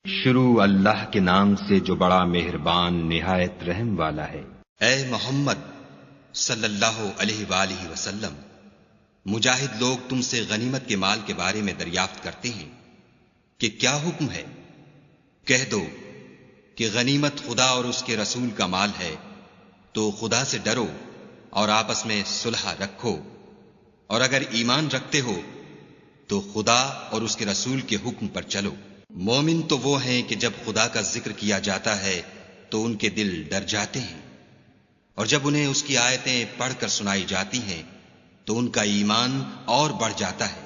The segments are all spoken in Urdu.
شروع اللہ کے نام سے جو بڑا مہربان نہایت رحم والا ہے۔ اے محمد صلی اللہ علیہ وآلہ وسلم، مجاہد لوگ تم سے غنیمت کے مال کے بارے میں دریافت کرتے ہیں کہ کیا حکم ہے؟ کہہ دو کہ غنیمت خدا اور اس کے رسول کا مال ہے، تو خدا سے ڈرو اور آپس میں صلح رکھو، اور اگر ایمان رکھتے ہو تو خدا اور اس کے رسول کے حکم پر چلو۔ مومن تو وہ ہیں کہ جب خدا کا ذکر کیا جاتا ہے تو ان کے دل ڈر جاتے ہیں، اور جب انہیں اس کی آیتیں پڑھ کر سنائی جاتی ہیں تو ان کا ایمان اور بڑھ جاتا ہے،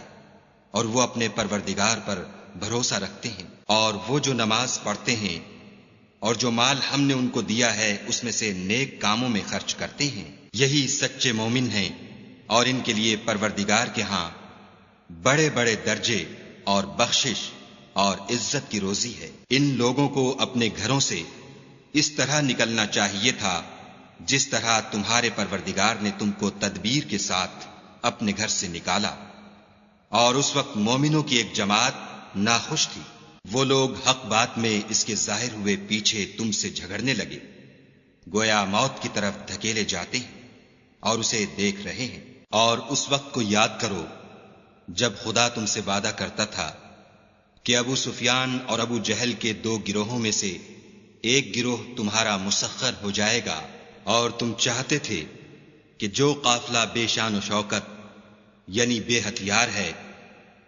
اور وہ اپنے پروردگار پر بھروسہ رکھتے ہیں، اور وہ جو نماز پڑھتے ہیں اور جو مال ہم نے ان کو دیا ہے اس میں سے نیک کاموں میں خرچ کرتے ہیں، یہی سچے مومن ہیں، اور ان کے لیے پروردگار کے ہاں بڑے بڑے درجے اور بخشش اور عزت کی روزی ہے۔ ان لوگوں کو اپنے گھروں سے اس طرح نکلنا چاہیے تھا جس طرح تمہارے پروردگار نے تم کو تدبیر کے ساتھ اپنے گھر سے نکالا، اور اس وقت مومنوں کی ایک جماعت ناخوش تھی۔ وہ لوگ حق بات میں اس کے ظاہر ہوئے پیچھے تم سے جھگڑنے لگے، گویا موت کی طرف دھکیلے جاتے ہیں اور اسے دیکھ رہے ہیں۔ اور اس وقت کو یاد کرو جب خدا تم سے وعدہ کرتا تھا کہ ابو سفیان اور ابو جہل کے دو گروہوں میں سے ایک گروہ تمہارا مسخر ہو جائے گا، اور تم چاہتے تھے کہ جو قافلہ بے شان و شوکت یعنی بے ہتھیار ہے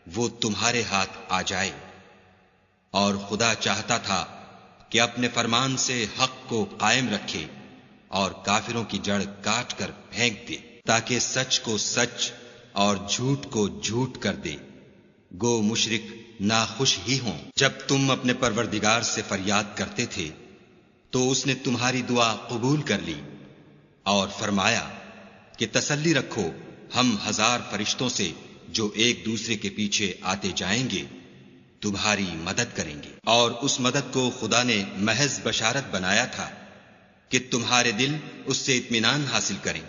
وہ تمہارے ہاتھ آ جائے، اور خدا چاہتا تھا کہ اپنے فرمان سے حق کو قائم رکھے اور کافروں کی جڑ کاٹ کر پھینک دے، تاکہ سچ کو سچ اور جھوٹ کو جھوٹ کر دے، گو مشرک ناخوش ہی ہوں۔ جب تم اپنے پروردگار سے فریاد کرتے تھے تو اس نے تمہاری دعا قبول کر لی اور فرمایا کہ تسلی رکھو، ہم 1000 فرشتوں سے جو ایک دوسرے کے پیچھے آتے جائیں گے تمہاری مدد کریں گے۔ اور اس مدد کو خدا نے محض بشارت بنایا تھا کہ تمہارے دل اس سے اطمینان حاصل کریں،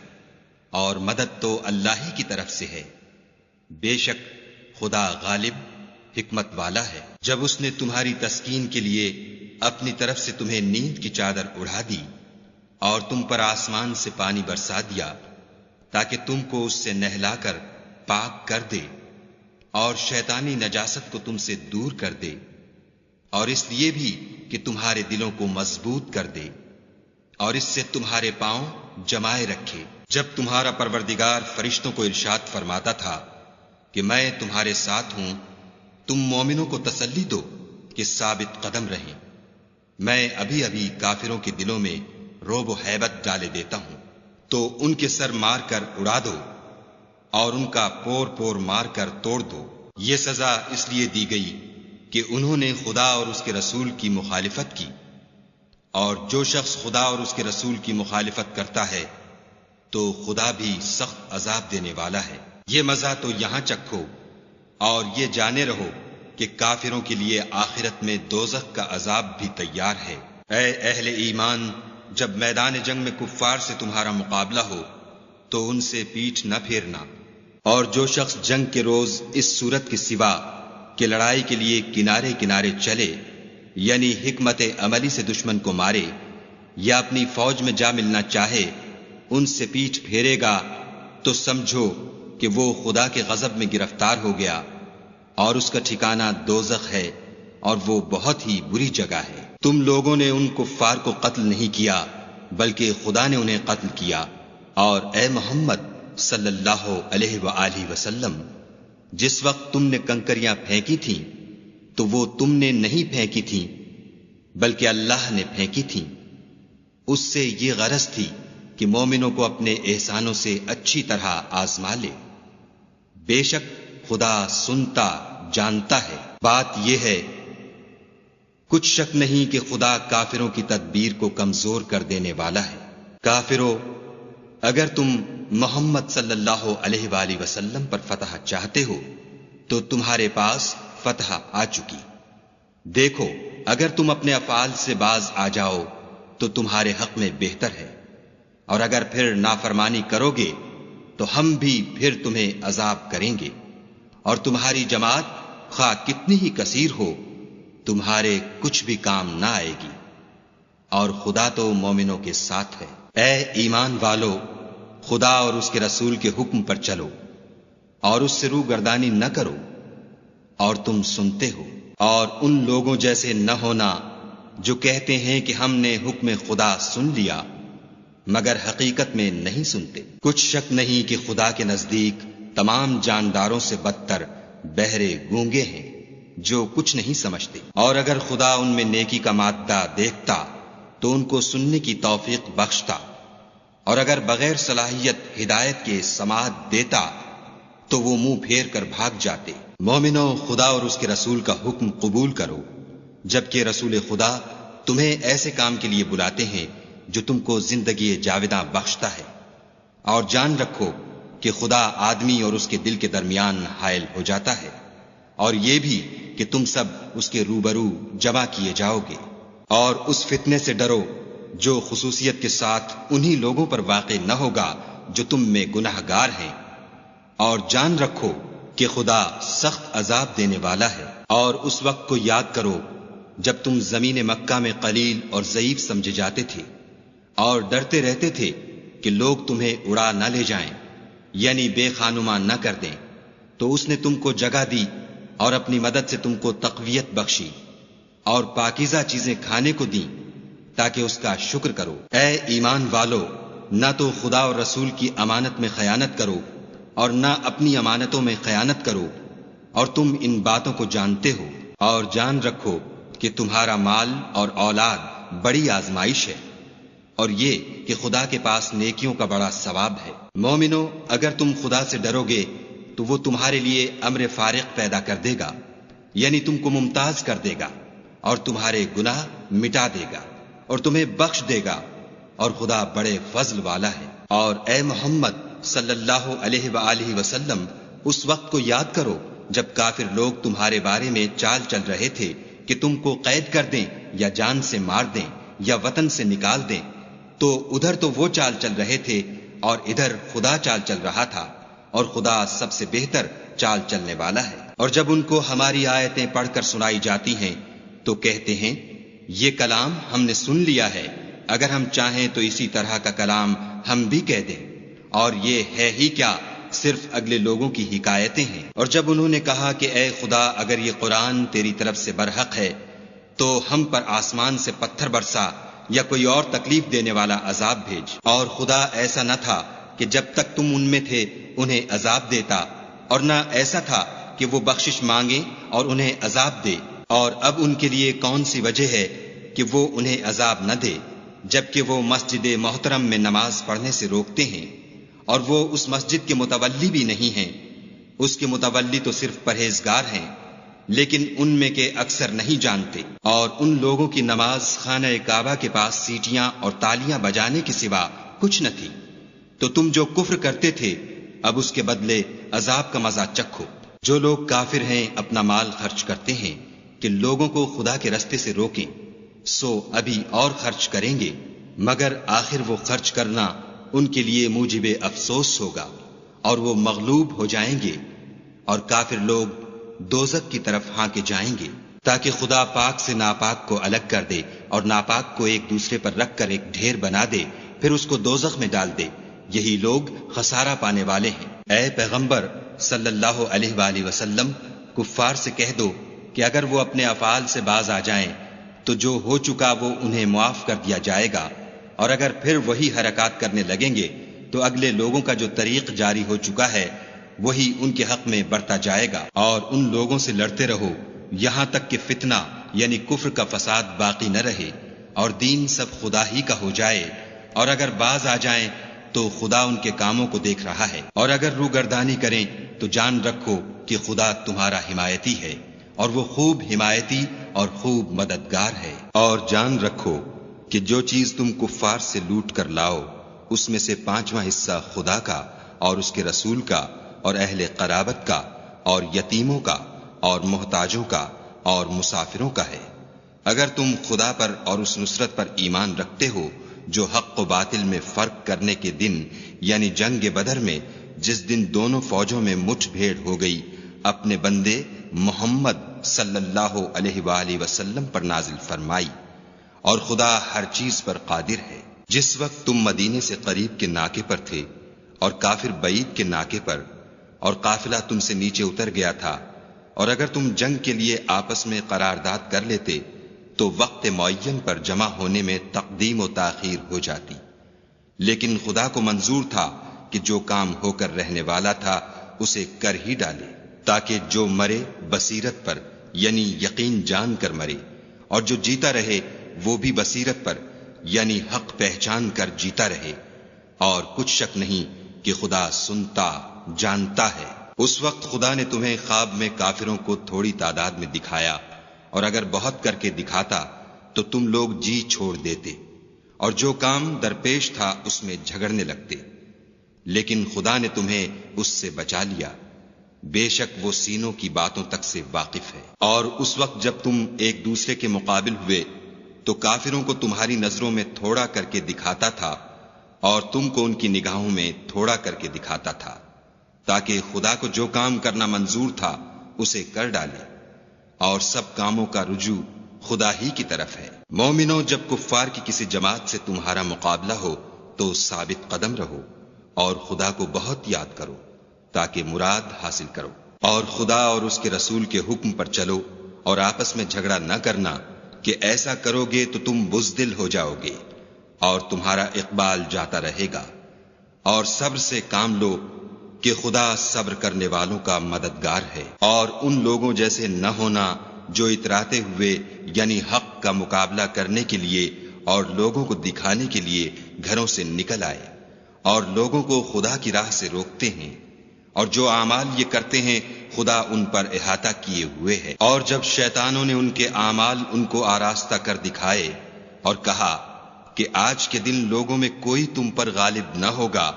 اور مدد تو اللہ ہی کی طرف سے ہے، بے شک خدا غالب حکمت والا ہے۔ جب اس نے تمہاری تسکین کے لیے اپنی طرف سے تمہیں نیند کی چادر اڑا دی اور تم پر آسمان سے پانی برسا دیا تاکہ تم کو اس سے نہلا کر پاک کر دے، اور شیطانی نجاست کو تم سے دور کر دے، اور اس لیے بھی کہ تمہارے دلوں کو مضبوط کر دے اور اس سے تمہارے پاؤں جمائے رکھے۔ جب تمہارا پروردگار فرشتوں کو ارشاد فرماتا تھا کہ میں تمہارے ساتھ ہوں، تم مومنوں کو تسلی دو کہ ثابت قدم رہیں، میں ابھی ابھی کافروں کے دلوں میں رعب و ہیبت ڈالے دیتا ہوں، تو ان کے سر مار کر اڑا دو اور ان کا پور پور مار کر توڑ دو۔ یہ سزا اس لیے دی گئی کہ انہوں نے خدا اور اس کے رسول کی مخالفت کی، اور جو شخص خدا اور اس کے رسول کی مخالفت کرتا ہے تو خدا بھی سخت عذاب دینے والا ہے۔ یہ مزہ تو یہاں چکھو اور یہ جانے رہو کہ کافروں کے لیے آخرت میں دوزخ کا عذاب بھی تیار ہے۔ اے اہل ایمان، جب میدان جنگ میں کفار سے تمہارا مقابلہ ہو تو ان سے پیٹھ نہ پھیرنا، اور جو شخص جنگ کے روز اس صورت کے سوا کہ لڑائی کے لیے کنارے کنارے چلے، یعنی حکمت عملی سے دشمن کو مارے یا اپنی فوج میں جا ملنا چاہے، ان سے پیٹھ پھیرے گا تو سمجھو کہ وہ خدا کے غضب میں گرفتار ہو گیا، اور اس کا ٹھکانہ دوزخ ہے، اور وہ بہت ہی بری جگہ ہے۔ تم لوگوں نے ان کفار کو قتل نہیں کیا بلکہ خدا نے انہیں قتل کیا، اور اے محمد صلی اللہ علیہ وآلہ وسلم، جس وقت تم نے کنکریاں پھینکی تھیں تو وہ تم نے نہیں پھینکی تھیں بلکہ اللہ نے پھینکی تھیں، اس سے یہ غرض تھی کہ مومنوں کو اپنے احسانوں سے اچھی طرح آزما لے، بے شک خدا سنتا جانتا ہے۔ بات یہ ہے کچھ شک نہیں کہ خدا کافروں کی تدبیر کو کمزور کر دینے والا ہے۔ کافروں، اگر تم محمد صلی اللہ علیہ وآلہ وسلم پر فتح چاہتے ہو تو تمہارے پاس فتح آ چکی۔ دیکھو، اگر تم اپنے افعال سے باز آ جاؤ تو تمہارے حق میں بہتر ہے، اور اگر پھر نافرمانی کرو گے تو ہم بھی پھر تمہیں عذاب کریں گے، اور تمہاری جماعت خواہ کتنی ہی کثیر ہو تمہارے کچھ بھی کام نہ آئے گی، اور خدا تو مومنوں کے ساتھ ہے۔ اے ایمان والو، خدا اور اس کے رسول کے حکم پر چلو اور اس سے روگردانی نہ کرو، اور تم سنتے ہو، اور ان لوگوں جیسے نہ ہونا جو کہتے ہیں کہ ہم نے حکم خدا سن لیا مگر حقیقت میں نہیں سنتے۔ کچھ شک نہیں کہ خدا کے نزدیک تمام جانداروں سے بدتر بہرے گونگے ہیں جو کچھ نہیں سمجھتے، اور اگر خدا ان میں نیکی کا مادہ دیکھتا تو ان کو سننے کی توفیق بخشتا، اور اگر بغیر صلاحیت ہدایت کے سماعت دیتا تو وہ منہ پھیر کر بھاگ جاتے۔ مومنو، خدا اور اس کے رسول کا حکم قبول کرو، جبکہ رسول خدا تمہیں ایسے کام کے لیے بلاتے ہیں جو تم کو زندگی جاوداں بخشتا ہے، اور جان رکھو کہ خدا آدمی اور اس کے دل کے درمیان حائل ہو جاتا ہے، اور یہ بھی کہ تم سب اس کے روبرو جمع کیے جاؤ گے، اور اس فتنے سے ڈرو جو خصوصیت کے ساتھ انہی لوگوں پر واقع نہ ہوگا جو تم میں گناہگار ہیں، اور جان رکھو کہ خدا سخت عذاب دینے والا ہے۔ اور اس وقت کو یاد کرو جب تم زمین مکہ میں قلیل اور ضعیف سمجھے جاتے تھے اور ڈرتے رہتے تھے کہ لوگ تمہیں اڑا نہ لے جائیں، یعنی بے خانما نہ کر دیں، تو اس نے تم کو جگہ دی اور اپنی مدد سے تم کو تقویت بخشی اور پاکیزہ چیزیں کھانے کو دیں تاکہ اس کا شکر کرو۔ اے ایمان والو، نہ تو خدا اور رسول کی امانت میں خیانت کرو اور نہ اپنی امانتوں میں خیانت کرو، اور تم ان باتوں کو جانتے ہو، اور جان رکھو کہ تمہارا مال اور اولاد بڑی آزمائش ہے، اور یہ کہ خدا کے پاس نیکیوں کا بڑا ثواب ہے۔ مومنو، اگر تم خدا سے ڈرو گے تو وہ تمہارے لیے امر فارق پیدا کر دے گا، یعنی تم کو ممتاز کر دے گا اور تمہارے گناہ مٹا دے گا اور تمہیں بخش دے گا، اور خدا بڑے فضل والا ہے۔ اور اے محمد صلی اللہ علیہ وآلہ وسلم، اس وقت کو یاد کرو جب کافر لوگ تمہارے بارے میں چال چل رہے تھے کہ تم کو قید کر دیں یا جان سے مار دیں یا وطن سے نکال دیں، تو ادھر تو وہ چال چل رہے تھے اور ادھر خدا چال چل رہا تھا، اور خدا سب سے بہتر چال چلنے والا ہے۔ اور جب ان کو ہماری آیتیں پڑھ کر سنائی جاتی ہیں تو کہتے ہیں یہ کلام ہم نے سن لیا ہے، اگر ہم چاہیں تو اسی طرح کا کلام ہم بھی کہہ دیں، اور یہ ہے ہی کیا، صرف اگلے لوگوں کی حکایتیں ہیں۔ اور جب انہوں نے کہا کہ اے خدا، اگر یہ قرآن تیری طرف سے برحق ہے تو ہم پر آسمان سے پتھر برسا یا کوئی اور تکلیف دینے والا عذاب بھیج۔ اور خدا ایسا نہ تھا کہ جب تک تم ان میں تھے انہیں عذاب دیتا، اور نہ ایسا تھا کہ وہ بخشش مانگے اور انہیں عذاب دے۔ اور اب ان کے لیے کون سی وجہ ہے کہ وہ انہیں عذاب نہ دے، جبکہ وہ مسجد محترم میں نماز پڑھنے سے روکتے ہیں، اور وہ اس مسجد کے متولی بھی نہیں ہیں، اس کے متولی تو صرف پرہیزگار ہیں، لیکن ان میں کے اکثر نہیں جانتے۔ اور ان لوگوں کی نماز خانہ کعبہ کے پاس سیٹیاں اور تالیاں بجانے کے سوا کچھ نہ تھی، تو تم جو کفر کرتے تھے اب اس کے بدلے عذاب کا مزہ چکھو۔ جو لوگ کافر ہیں اپنا مال خرچ کرتے ہیں کہ لوگوں کو خدا کے رستے سے روکیں، سو ابھی اور خرچ کریں گے، مگر آخر وہ خرچ کرنا ان کے لیے موجب افسوس ہوگا، اور وہ مغلوب ہو جائیں گے، اور کافر لوگ دوزخ کی طرف ہانکے جائیں گے، تاکہ خدا پاک سے ناپاک کو الگ کر دے اور ناپاک کو ایک دوسرے پر رکھ کر ایک ڈھیر بنا دے، پھر اس کو دوزخ میں ڈال دے۔ یہی لوگ خسارہ پانے والے ہیں۔ اے پیغمبر صلی اللہ علیہ وآلہ وسلم، کفار سے کہہ دو کہ اگر وہ اپنے افعال سے باز آ جائیں تو جو ہو چکا وہ انہیں معاف کر دیا جائے گا، اور اگر پھر وہی حرکات کرنے لگیں گے تو اگلے لوگوں کا جو طریق جاری ہو چکا ہے وہی ان کے حق میں برتا جائے گا۔ اور ان لوگوں سے لڑتے رہو یہاں تک کہ فتنہ یعنی کفر کا فساد باقی نہ رہے اور دین سب خدا ہی کا ہو جائے، اور اگر باز آ جائیں تو خدا ان کے کاموں کو دیکھ رہا ہے، اور اگر روگردانی کریں تو جان رکھو کہ خدا تمہارا حمایتی ہے، اور وہ خوب حمایتی اور خوب مددگار ہے۔ اور جان رکھو کہ جو چیز تم کفار سے لوٹ کر لاؤ اس میں سے 5واں حصہ خدا کا اور اس کے رسول کا اور اہل قرابت کا اور یتیموں کا اور محتاجوں کا اور مسافروں کا ہے۔ اگر تم خدا پر اور اس نصرت پر ایمان رکھتے ہو جو حق و باطل میں فرق کرنے کے دن یعنی جنگ بدر میں، جس دن دونوں فوجوں میں مٹھ بھیڑ ہو گئی، اپنے بندے محمد صلی اللہ علیہ وآلہ وسلم پر نازل فرمائی، اور خدا ہر چیز پر قادر ہے۔ جس وقت تم مدینے سے قریب کے ناکے پر تھے اور کافر بعید کے ناکے پر، اور قافلہ تم سے نیچے اتر گیا تھا، اور اگر تم جنگ کے لیے آپس میں قرارداد کر لیتے تو وقت معین پر جمع ہونے میں تقدیم و تاخیر ہو جاتی، لیکن خدا کو منظور تھا کہ جو کام ہو کر رہنے والا تھا اسے کر ہی ڈالے، تاکہ جو مرے بصیرت پر یعنی یقین جان کر مرے، اور جو جیتا رہے وہ بھی بصیرت پر یعنی حق پہچان کر جیتا رہے، اور کچھ شک نہیں کہ خدا سنتا جانتا ہے۔ اس وقت خدا نے تمہیں خواب میں کافروں کو تھوڑی تعداد میں دکھایا، اور اگر بہت کر کے دکھاتا تو تم لوگ جی چھوڑ دیتے، اور جو کام درپیش تھا اس میں جھگڑنے لگتے، لیکن خدا نے تمہیں اس سے بچا لیا، بے شک وہ سینوں کی باتوں تک سے واقف ہے۔ اور اس وقت جب تم ایک دوسرے کے مقابل ہوئے تو کافروں کو تمہاری نظروں میں تھوڑا کر کے دکھاتا تھا، اور تم کو ان کی نگاہوں میں تھوڑا کر کے دکھاتا تھا، تاکہ خدا کو جو کام کرنا منظور تھا اسے کر ڈالے، اور سب کاموں کا رجوع خدا ہی کی طرف ہے۔ مومنوں، جب کفار کی کسی جماعت سے تمہارا مقابلہ ہو تو ثابت قدم رہو، اور خدا کو بہت یاد کرو تاکہ مراد حاصل کرو، اور خدا اور اس کے رسول کے حکم پر چلو، اور آپس میں جھگڑا نہ کرنا کہ ایسا کرو گے تو تم بزدل ہو جاؤ گے اور تمہارا اقبال جاتا رہے گا، اور صبر سے کام لو کہ خدا صبر کرنے والوں کا مددگار ہے۔ اور ان لوگوں جیسے نہ ہونا جو اتراتے ہوئے یعنی حق کا مقابلہ کرنے کے لیے اور لوگوں کو دکھانے کے لیے گھروں سے نکل آئے اور لوگوں کو خدا کی راہ سے روکتے ہیں، اور جو اعمال یہ کرتے ہیں خدا ان پر احاطہ کیے ہوئے ہے۔ اور جب شیطانوں نے ان کے اعمال ان کو آراستہ کر دکھائے اور کہا کہ آج کے دن لوگوں میں کوئی تم پر غالب نہ ہوگا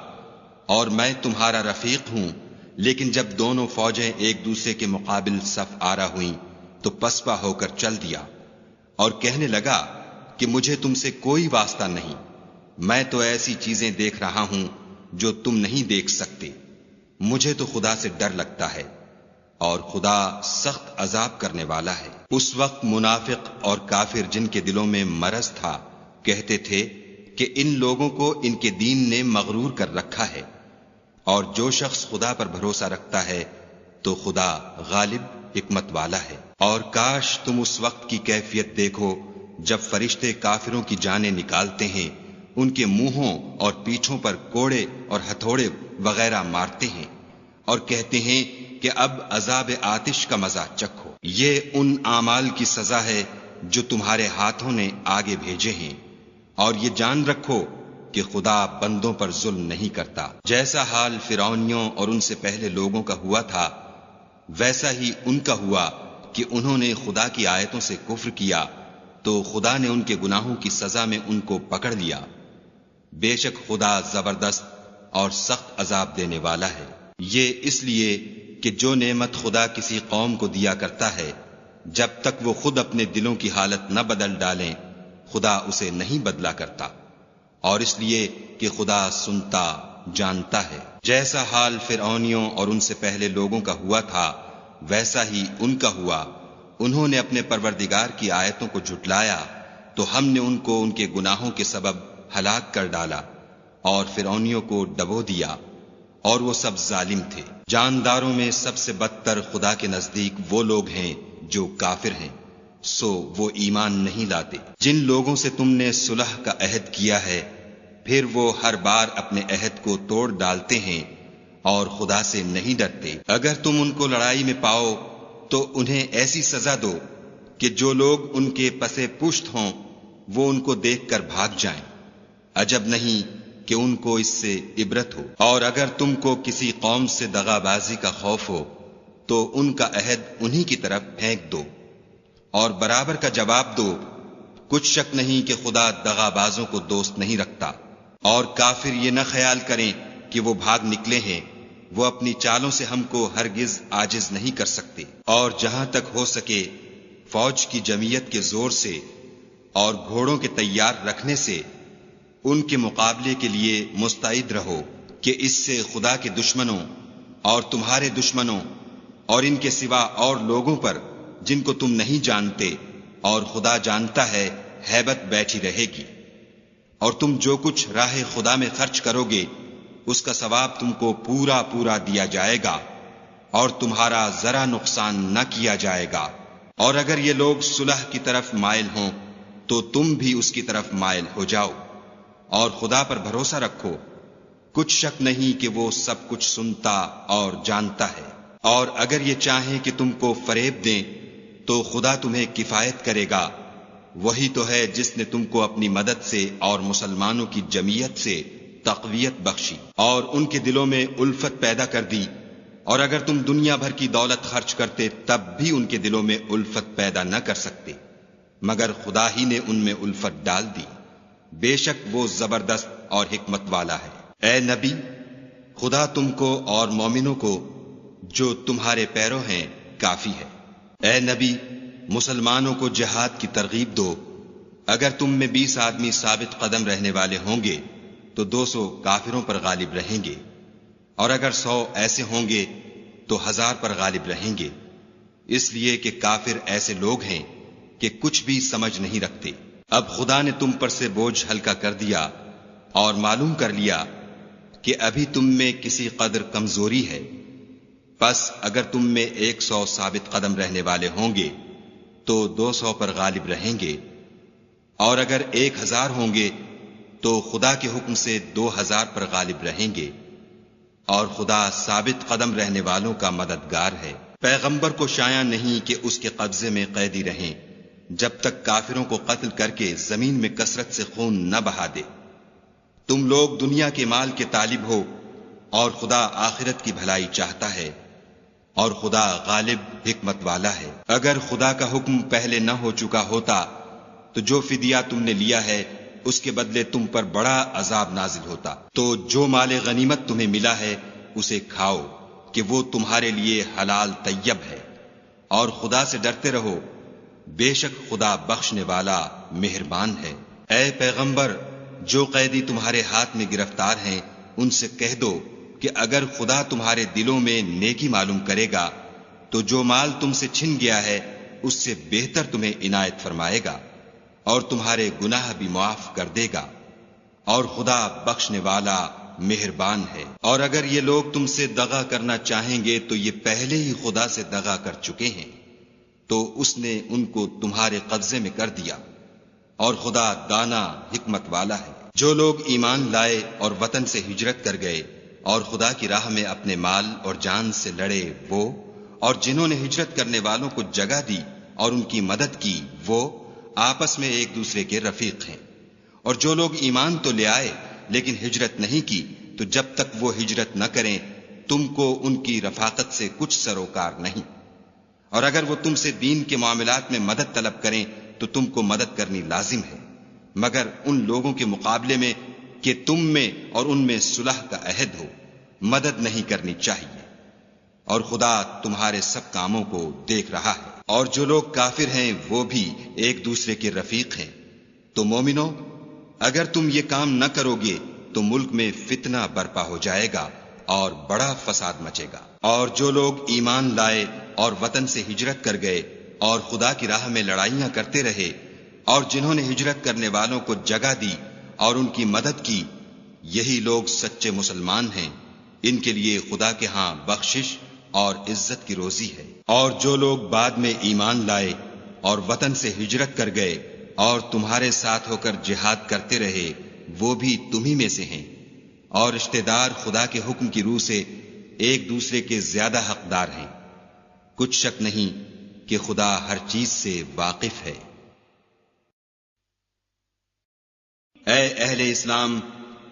اور میں تمہارا رفیق ہوں، لیکن جب دونوں فوجیں ایک دوسرے کے مقابل صف آرا ہوئیں تو پسپا ہو کر چل دیا اور کہنے لگا کہ مجھے تم سے کوئی واسطہ نہیں، میں تو ایسی چیزیں دیکھ رہا ہوں جو تم نہیں دیکھ سکتے، مجھے تو خدا سے ڈر لگتا ہے، اور خدا سخت عذاب کرنے والا ہے۔ اس وقت منافق اور کافر جن کے دلوں میں مرض تھا کہتے تھے کہ ان لوگوں کو ان کے دین نے مغرور کر رکھا ہے، اور جو شخص خدا پر بھروسہ رکھتا ہے تو خدا غالب حکمت والا ہے۔ اور کاش تم اس وقت کی کیفیت دیکھو جب فرشتے کافروں کی جانیں نکالتے ہیں، ان کے منہوں اور پیٹھوں پر کوڑے اور ہتھوڑے وغیرہ مارتے ہیں اور کہتے ہیں کہ اب عذاب آتش کا مزہ چکھو، یہ ان اعمال کی سزا ہے جو تمہارے ہاتھوں نے آگے بھیجے ہیں، اور یہ جان رکھو کہ خدا بندوں پر ظلم نہیں کرتا۔ جیسا حال فرعونیوں اور ان سے پہلے لوگوں کا ہوا تھا ویسا ہی ان کا ہوا کہ انہوں نے خدا کی آیتوں سے کفر کیا تو خدا نے ان کے گناہوں کی سزا میں ان کو پکڑ لیا، بے شک خدا زبردست اور سخت عذاب دینے والا ہے۔ یہ اس لیے کہ جو نعمت خدا کسی قوم کو دیا کرتا ہے جب تک وہ خود اپنے دلوں کی حالت نہ بدل ڈالیں خدا اسے نہیں بدلا کرتا، اور اس لیے کہ خدا سنتا جانتا ہے۔ جیسا حال فرعونیوں اور ان سے پہلے لوگوں کا ہوا تھا ویسا ہی ان کا ہوا، انہوں نے اپنے پروردگار کی آیتوں کو جھٹلایا تو ہم نے ان کو ان کے گناہوں کے سبب ہلاک کر ڈالا اور فرعونیوں کو ڈبو دیا، اور وہ سب ظالم تھے۔ جانداروں میں سب سے بدتر خدا کے نزدیک وہ لوگ ہیں جو کافر ہیں، سو وہ ایمان نہیں لاتے۔ جن لوگوں سے تم نے صلح کا عہد کیا ہے پھر وہ ہر بار اپنے عہد کو توڑ ڈالتے ہیں اور خدا سے نہیں ڈرتے۔ اگر تم ان کو لڑائی میں پاؤ تو انہیں ایسی سزا دو کہ جو لوگ ان کے پسے پشت ہوں وہ ان کو دیکھ کر بھاگ جائیں، عجب نہیں کہ ان کو اس سے عبرت ہو۔ اور اگر تم کو کسی قوم سے دغا بازی کا خوف ہو تو ان کا عہد انہی کی طرف پھینک دو اور برابر کا جواب دو، کچھ شک نہیں کہ خدا دغا بازوں کو دوست نہیں رکھتا۔ اور کافر یہ نہ خیال کریں کہ وہ بھاگ نکلے ہیں، وہ اپنی چالوں سے ہم کو ہرگز عاجز نہیں کر سکتے۔ اور جہاں تک ہو سکے فوج کی جمعیت کے زور سے اور گھوڑوں کے تیار رکھنے سے ان کے مقابلے کے لیے مستعد رہو کہ اس سے خدا کے دشمنوں اور تمہارے دشمنوں اور ان کے سوا اور لوگوں پر جن کو تم نہیں جانتے، اور خدا جانتا ہے ہیبت بیٹھی رہے گی۔ اور تم جو کچھ راہ خدا میں خرچ کرو گے اس کا ثواب تم کو پورا پورا دیا جائے گا، اور تمہارا ذرا نقصان نہ کیا جائے گا۔ اور اگر یہ لوگ صلح کی طرف مائل ہوں تو تم بھی اس کی طرف مائل ہو جاؤ، اور خدا پر بھروسہ رکھو، کچھ شک نہیں کہ وہ سب کچھ سنتا اور جانتا ہے۔ اور اگر یہ چاہیں کہ تم کو فریب دیں تو خدا تمہیں کفایت کرے گا، وہی تو ہے جس نے تم کو اپنی مدد سے اور مسلمانوں کی جمعیت سے تقویت بخشی اور ان کے دلوں میں الفت پیدا کر دی، اور اگر تم دنیا بھر کی دولت خرچ کرتے تب بھی ان کے دلوں میں الفت پیدا نہ کر سکتے، مگر خدا ہی نے ان میں الفت ڈال دی، بے شک وہ زبردست اور حکمت والا ہے۔ اے نبی، خدا تم کو اور مومنوں کو جو تمہارے پیرو ہیں کافی ہے۔ اے نبی، مسلمانوں کو جہاد کی ترغیب دو، اگر تم میں 20 آدمی ثابت قدم رہنے والے ہوں گے تو 200 کافروں پر غالب رہیں گے، اور اگر 100 ایسے ہوں گے تو 1000 پر غالب رہیں گے، اس لیے کہ کافر ایسے لوگ ہیں کہ کچھ بھی سمجھ نہیں رکھتے۔ اب خدا نے تم پر سے بوجھ ہلکا کر دیا اور معلوم کر لیا کہ ابھی تم میں کسی قدر کمزوری ہے، پس اگر تم میں 100 ثابت قدم رہنے والے ہوں گے تو 200 پر غالب رہیں گے، اور اگر 1000 ہوں گے تو خدا کے حکم سے 2000 پر غالب رہیں گے، اور خدا ثابت قدم رہنے والوں کا مددگار ہے۔ پیغمبر کو شایع نہیں کہ اس کے قبضے میں قیدی رہیں جب تک کافروں کو قتل کر کے زمین میں کثرت سے خون نہ بہا دے۔ تم لوگ دنیا کے مال کے طالب ہو اور خدا آخرت کی بھلائی چاہتا ہے، اور خدا غالب حکمت والا ہے۔ اگر خدا کا حکم پہلے نہ ہو چکا ہوتا تو جو فدیہ تم نے لیا ہے اس کے بدلے تم پر بڑا عذاب نازل ہوتا۔ تو جو مال غنیمت تمہیں ملا ہے اسے کھاؤ کہ وہ تمہارے لیے حلال طیب ہے، اور خدا سے ڈرتے رہو، بے شک خدا بخشنے والا مہربان ہے۔ اے پیغمبر، جو قیدی تمہارے ہاتھ میں گرفتار ہیں ان سے کہہ دو کہ اگر خدا تمہارے دلوں میں نیکی معلوم کرے گا تو جو مال تم سے چھن گیا ہے اس سے بہتر تمہیں عنایت فرمائے گا، اور تمہارے گناہ بھی معاف کر دے گا، اور خدا بخشنے والا مہربان ہے۔ اور اگر یہ لوگ تم سے دغا کرنا چاہیں گے تو یہ پہلے ہی خدا سے دغا کر چکے ہیں، تو اس نے ان کو تمہارے قبضے میں کر دیا، اور خدا دانا حکمت والا ہے۔ جو لوگ ایمان لائے اور وطن سے ہجرت کر گئے اور خدا کی راہ میں اپنے مال اور جان سے لڑے وہ، اور جنہوں نے ہجرت کرنے والوں کو جگہ دی اور ان کی مدد کی وہ، آپس میں ایک دوسرے کے رفیق ہیں۔ اور جو لوگ ایمان تو لے آئے لیکن ہجرت نہیں کی تو جب تک وہ ہجرت نہ کریں تم کو ان کی رفاقت سے کچھ سروکار نہیں، اور اگر وہ تم سے دین کے معاملات میں مدد طلب کریں تو تم کو مدد کرنی لازم ہے، مگر ان لوگوں کے مقابلے میں کہ تم میں اور ان میں صلح کا عہد ہو، مدد نہیں کرنی چاہیے، اور خدا تمہارے سب کاموں کو دیکھ رہا ہے۔ اور جو لوگ کافر ہیں وہ بھی ایک دوسرے کے رفیق ہیں۔ تو مومنو، اگر تم یہ کام نہ کرو گے تو ملک میں فتنہ برپا ہو جائے گا اور بڑا فساد مچے گا۔ اور جو لوگ ایمان لائے اور وطن سے ہجرت کر گئے اور خدا کی راہ میں لڑائیاں کرتے رہے، اور جنہوں نے ہجرت کرنے والوں کو جگہ دی اور ان کی مدد کی، یہی لوگ سچے مسلمان ہیں، ان کے لیے خدا کے ہاں بخشش اور عزت کی روزی ہے۔ اور جو لوگ بعد میں ایمان لائے اور وطن سے ہجرت کر گئے اور تمہارے ساتھ ہو کر جہاد کرتے رہے، وہ بھی تمہیں میں سے ہیں، اور رشتہ دار خدا کے حکم کی روح سے ایک دوسرے کے زیادہ حقدار ہیں۔ کچھ شک نہیں کہ خدا ہر چیز سے واقف ہے۔ اے اہل اسلام،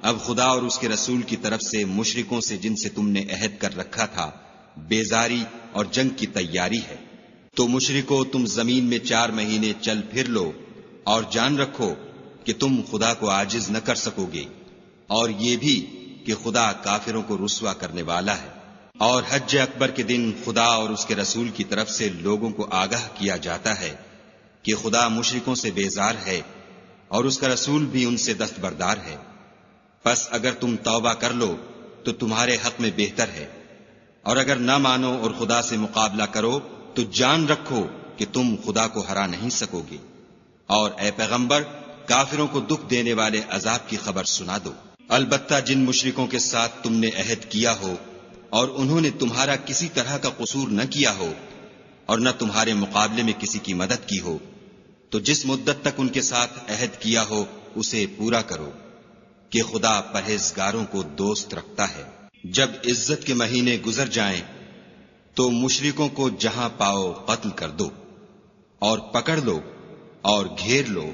اب خدا اور اس کے رسول کی طرف سے مشرکوں سے جن سے تم نے عہد کر رکھا تھا بیزاری اور جنگ کی تیاری ہے۔ تو مشرکو، تم زمین میں 4 مہینے چل پھر لو اور جان رکھو کہ تم خدا کو عاجز نہ کر سکو گے، اور یہ بھی کہ خدا کافروں کو رسوا کرنے والا ہے۔ اور حج اکبر کے دن خدا اور اس کے رسول کی طرف سے لوگوں کو آگاہ کیا جاتا ہے کہ خدا مشرکوں سے بیزار ہے اور اس کا رسول بھی ان سے دستبردار ہے۔ پس اگر تم توبہ کر لو تو تمہارے حق میں بہتر ہے، اور اگر نہ مانو اور خدا سے مقابلہ کرو تو جان رکھو کہ تم خدا کو ہرا نہیں سکو گے، اور اے پیغمبر کافروں کو دکھ دینے والے عذاب کی خبر سنا دو۔ البتہ جن مشرکوں کے ساتھ تم نے عہد کیا ہو اور انہوں نے تمہارا کسی طرح کا قصور نہ کیا ہو اور نہ تمہارے مقابلے میں کسی کی مدد کی ہو، تو جس مدت تک ان کے ساتھ عہد کیا ہو اسے پورا کرو، کہ خدا پرہیزگاروں کو دوست رکھتا ہے۔ جب عزت کے مہینے گزر جائیں تو مشرکوں کو جہاں پاؤ قتل کر دو اور پکڑ لو اور گھیر لو،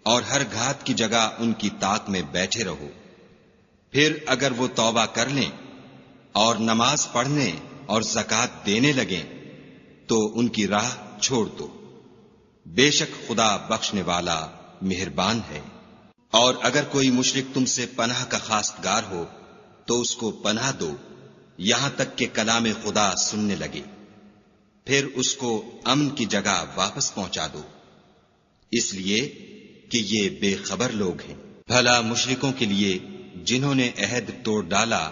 اور ہر گھات کی جگہ ان کی طاق میں بیٹھے رہو۔ پھر اگر وہ توبہ کر لیں اور نماز پڑھنے اور زکوٰۃ دینے لگیں تو ان کی راہ چھوڑ دو، بے شک خدا بخشنے والا مہربان ہے۔ اور اگر کوئی مشرک تم سے پناہ کا خواستگار ہو تو اس کو پناہ دو یہاں تک کہ کلام خدا سننے لگے، پھر اس کو امن کی جگہ واپس پہنچا دو، اس لیے کہ یہ بے خبر لوگ ہیں۔ بھلا مشرکوں کے لیے جنہوں نے عہد توڑ ڈالا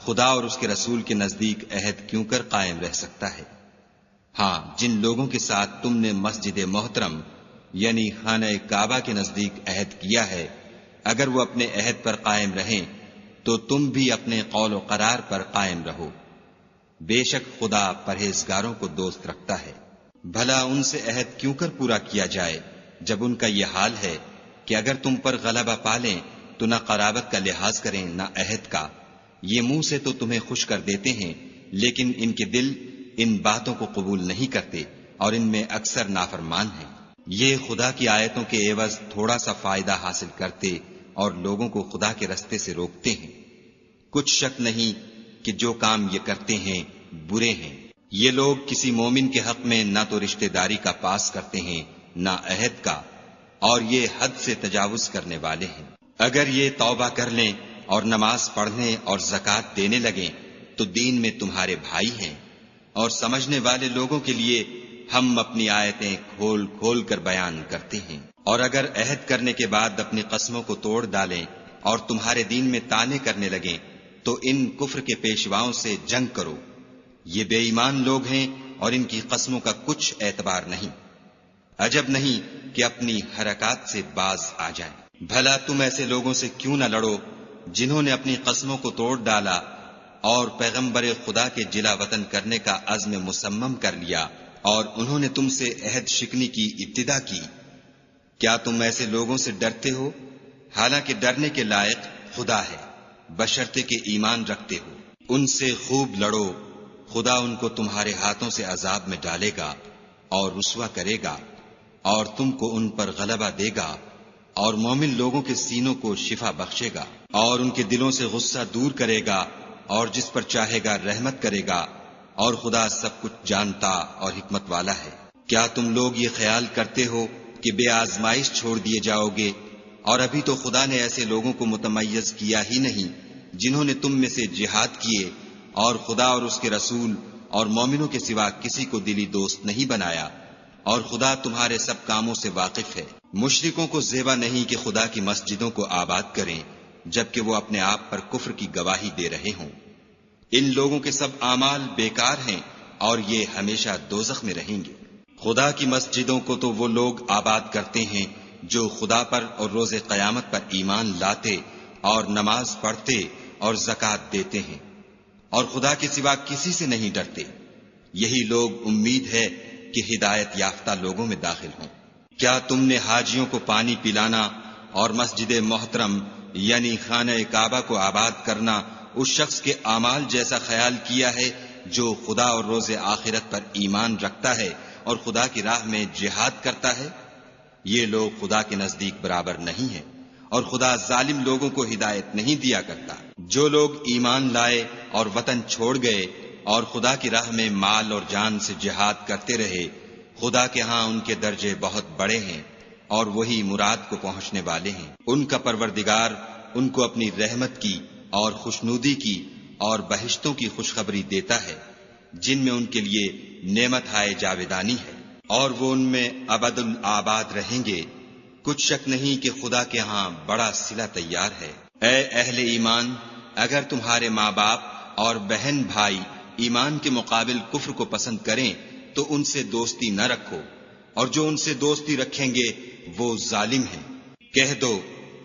خدا اور اس کے رسول کے نزدیک عہد کیوں کر قائم رہ سکتا ہے؟ ہاں، جن لوگوں کے ساتھ تم نے مسجد محترم یعنی خانہ کعبہ کے نزدیک عہد کیا ہے، اگر وہ اپنے عہد پر قائم رہیں تو تم بھی اپنے قول و قرار پر قائم رہو، بے شک خدا پرہیزگاروں کو دوست رکھتا ہے۔ بھلا ان سے عہد کیوں کر پورا کیا جائے جب ان کا یہ حال ہے کہ اگر تم پر غلبہ پالیں تو نہ قرابت کا لحاظ کریں نہ عہد کا۔ یہ منہ سے تو تمہیں خوش کر دیتے ہیں لیکن ان کے دل ان باتوں کو قبول نہیں کرتے اور ان میں اکثر نافرمان ہیں۔ یہ خدا کی آیتوں کے عوض تھوڑا سا فائدہ حاصل کرتے اور لوگوں کو خدا کے رستے سے روکتے ہیں۔ کچھ شک نہیں کہ جو کام یہ کرتے ہیں برے ہیں۔ یہ لوگ کسی مومن کے حق میں نہ تو رشتہ داری کا پاس کرتے ہیں نہ عہد کا، اور یہ حد سے تجاوز کرنے والے ہیں۔ اگر یہ توبہ کر لیں اور نماز پڑھنے اور زکوٰۃ دینے لگیں تو دین میں تمہارے بھائی ہیں، اور سمجھنے والے لوگوں کے لیے ہم اپنی آیتیں کھول کھول کر بیان کرتے ہیں۔ اور اگر عہد کرنے کے بعد اپنی قسموں کو توڑ ڈالیں اور تمہارے دین میں طعنے کرنے لگیں تو ان کفر کے پیشواؤں سے جنگ کرو، یہ بے ایمان لوگ ہیں اور ان کی قسموں کا کچھ اعتبار نہیں۔ عجب نہیں کہ اپنی حرکات سے باز آ جائیں۔ بھلا تم ایسے لوگوں سے کیوں نہ لڑو جنہوں نے اپنی قسموں کو توڑ ڈالا اور پیغمبر خدا کے جلا وطن کرنے کا عزم مصمم کر لیا اور انہوں نے تم سے عہد شکنی کی ابتدا کی۔ کیا تم ایسے لوگوں سے ڈرتے ہو؟ حالانکہ ڈرنے کے لائق خدا ہے، بشرطے کہ ایمان رکھتے ہو۔ ان سے خوب لڑو، خدا ان کو تمہارے ہاتھوں سے عذاب میں ڈالے گا اور رسوا کرے گا، اور تم کو ان پر غلبہ دے گا، اور مومن لوگوں کے سینوں کو شفا بخشے گا، اور ان کے دلوں سے غصہ دور کرے گا، اور جس پر چاہے گا رحمت کرے گا، اور خدا سب کچھ جانتا اور حکمت والا ہے۔ کیا تم لوگ یہ خیال کرتے ہو کہ بے آزمائش چھوڑ دیے جاؤ گے؟ اور ابھی تو خدا نے ایسے لوگوں کو متمیز کیا ہی نہیں جنہوں نے تم میں سے جہاد کیے اور خدا اور اس کے رسول اور مومنوں کے سوا کسی کو دلی دوست نہیں بنایا، اور خدا تمہارے سب کاموں سے واقف ہے۔ مشرکوں کو زیبا نہیں کہ خدا کی مسجدوں کو آباد کریں جبکہ وہ اپنے آپ پر کفر کی گواہی دے رہے ہوں۔ ان لوگوں کے سب اعمال بیکار ہیں اور یہ ہمیشہ دوزخ میں رہیں گے۔ خدا کی مسجدوں کو تو وہ لوگ آباد کرتے ہیں جو خدا پر اور روز قیامت پر ایمان لاتے اور نماز پڑھتے اور زکوٰۃ دیتے ہیں اور خدا کے سوا کسی سے نہیں ڈرتے۔ یہی لوگ امید ہے کہ ہدایت یافتہ لوگوں میں داخل ہوں۔ کیا تم نے حاجیوں کو پانی پلانا اور مسجد محترم یعنی خانہ کعبہ کو آباد کرنا اس شخص کے اعمال جیسا خیال کیا ہے جو خدا اور روز آخرت پر ایمان رکھتا ہے اور خدا کی راہ میں جہاد کرتا ہے؟ یہ لوگ خدا کے نزدیک برابر نہیں ہیں، اور خدا ظالم لوگوں کو ہدایت نہیں دیا کرتا۔ جو لوگ ایمان لائے اور وطن چھوڑ گئے اور خدا کی راہ میں مال اور جان سے جہاد کرتے رہے، خدا کے ہاں ان کے درجے بہت بڑے ہیں اور وہی مراد کو پہنچنے والے ہیں۔ ان کا پروردگار ان کو اپنی رحمت کی اور خوشنودی کی اور بہشتوں کی خوشخبری دیتا ہے جن میں ان کے لیے نعمت ہائے جاویدانی ہے، اور وہ ان میں ابد الآباد رہیں گے۔ کچھ شک نہیں کہ خدا کے ہاں بڑا صلہ تیار ہے۔ اے اہل ایمان، اگر تمہارے ماں باپ اور بہن بھائی ایمان کے مقابل کفر کو پسند کریں تو ان سے دوستی نہ رکھو، اور جو ان سے دوستی رکھیں گے وہ ظالم ہیں۔ کہہ دو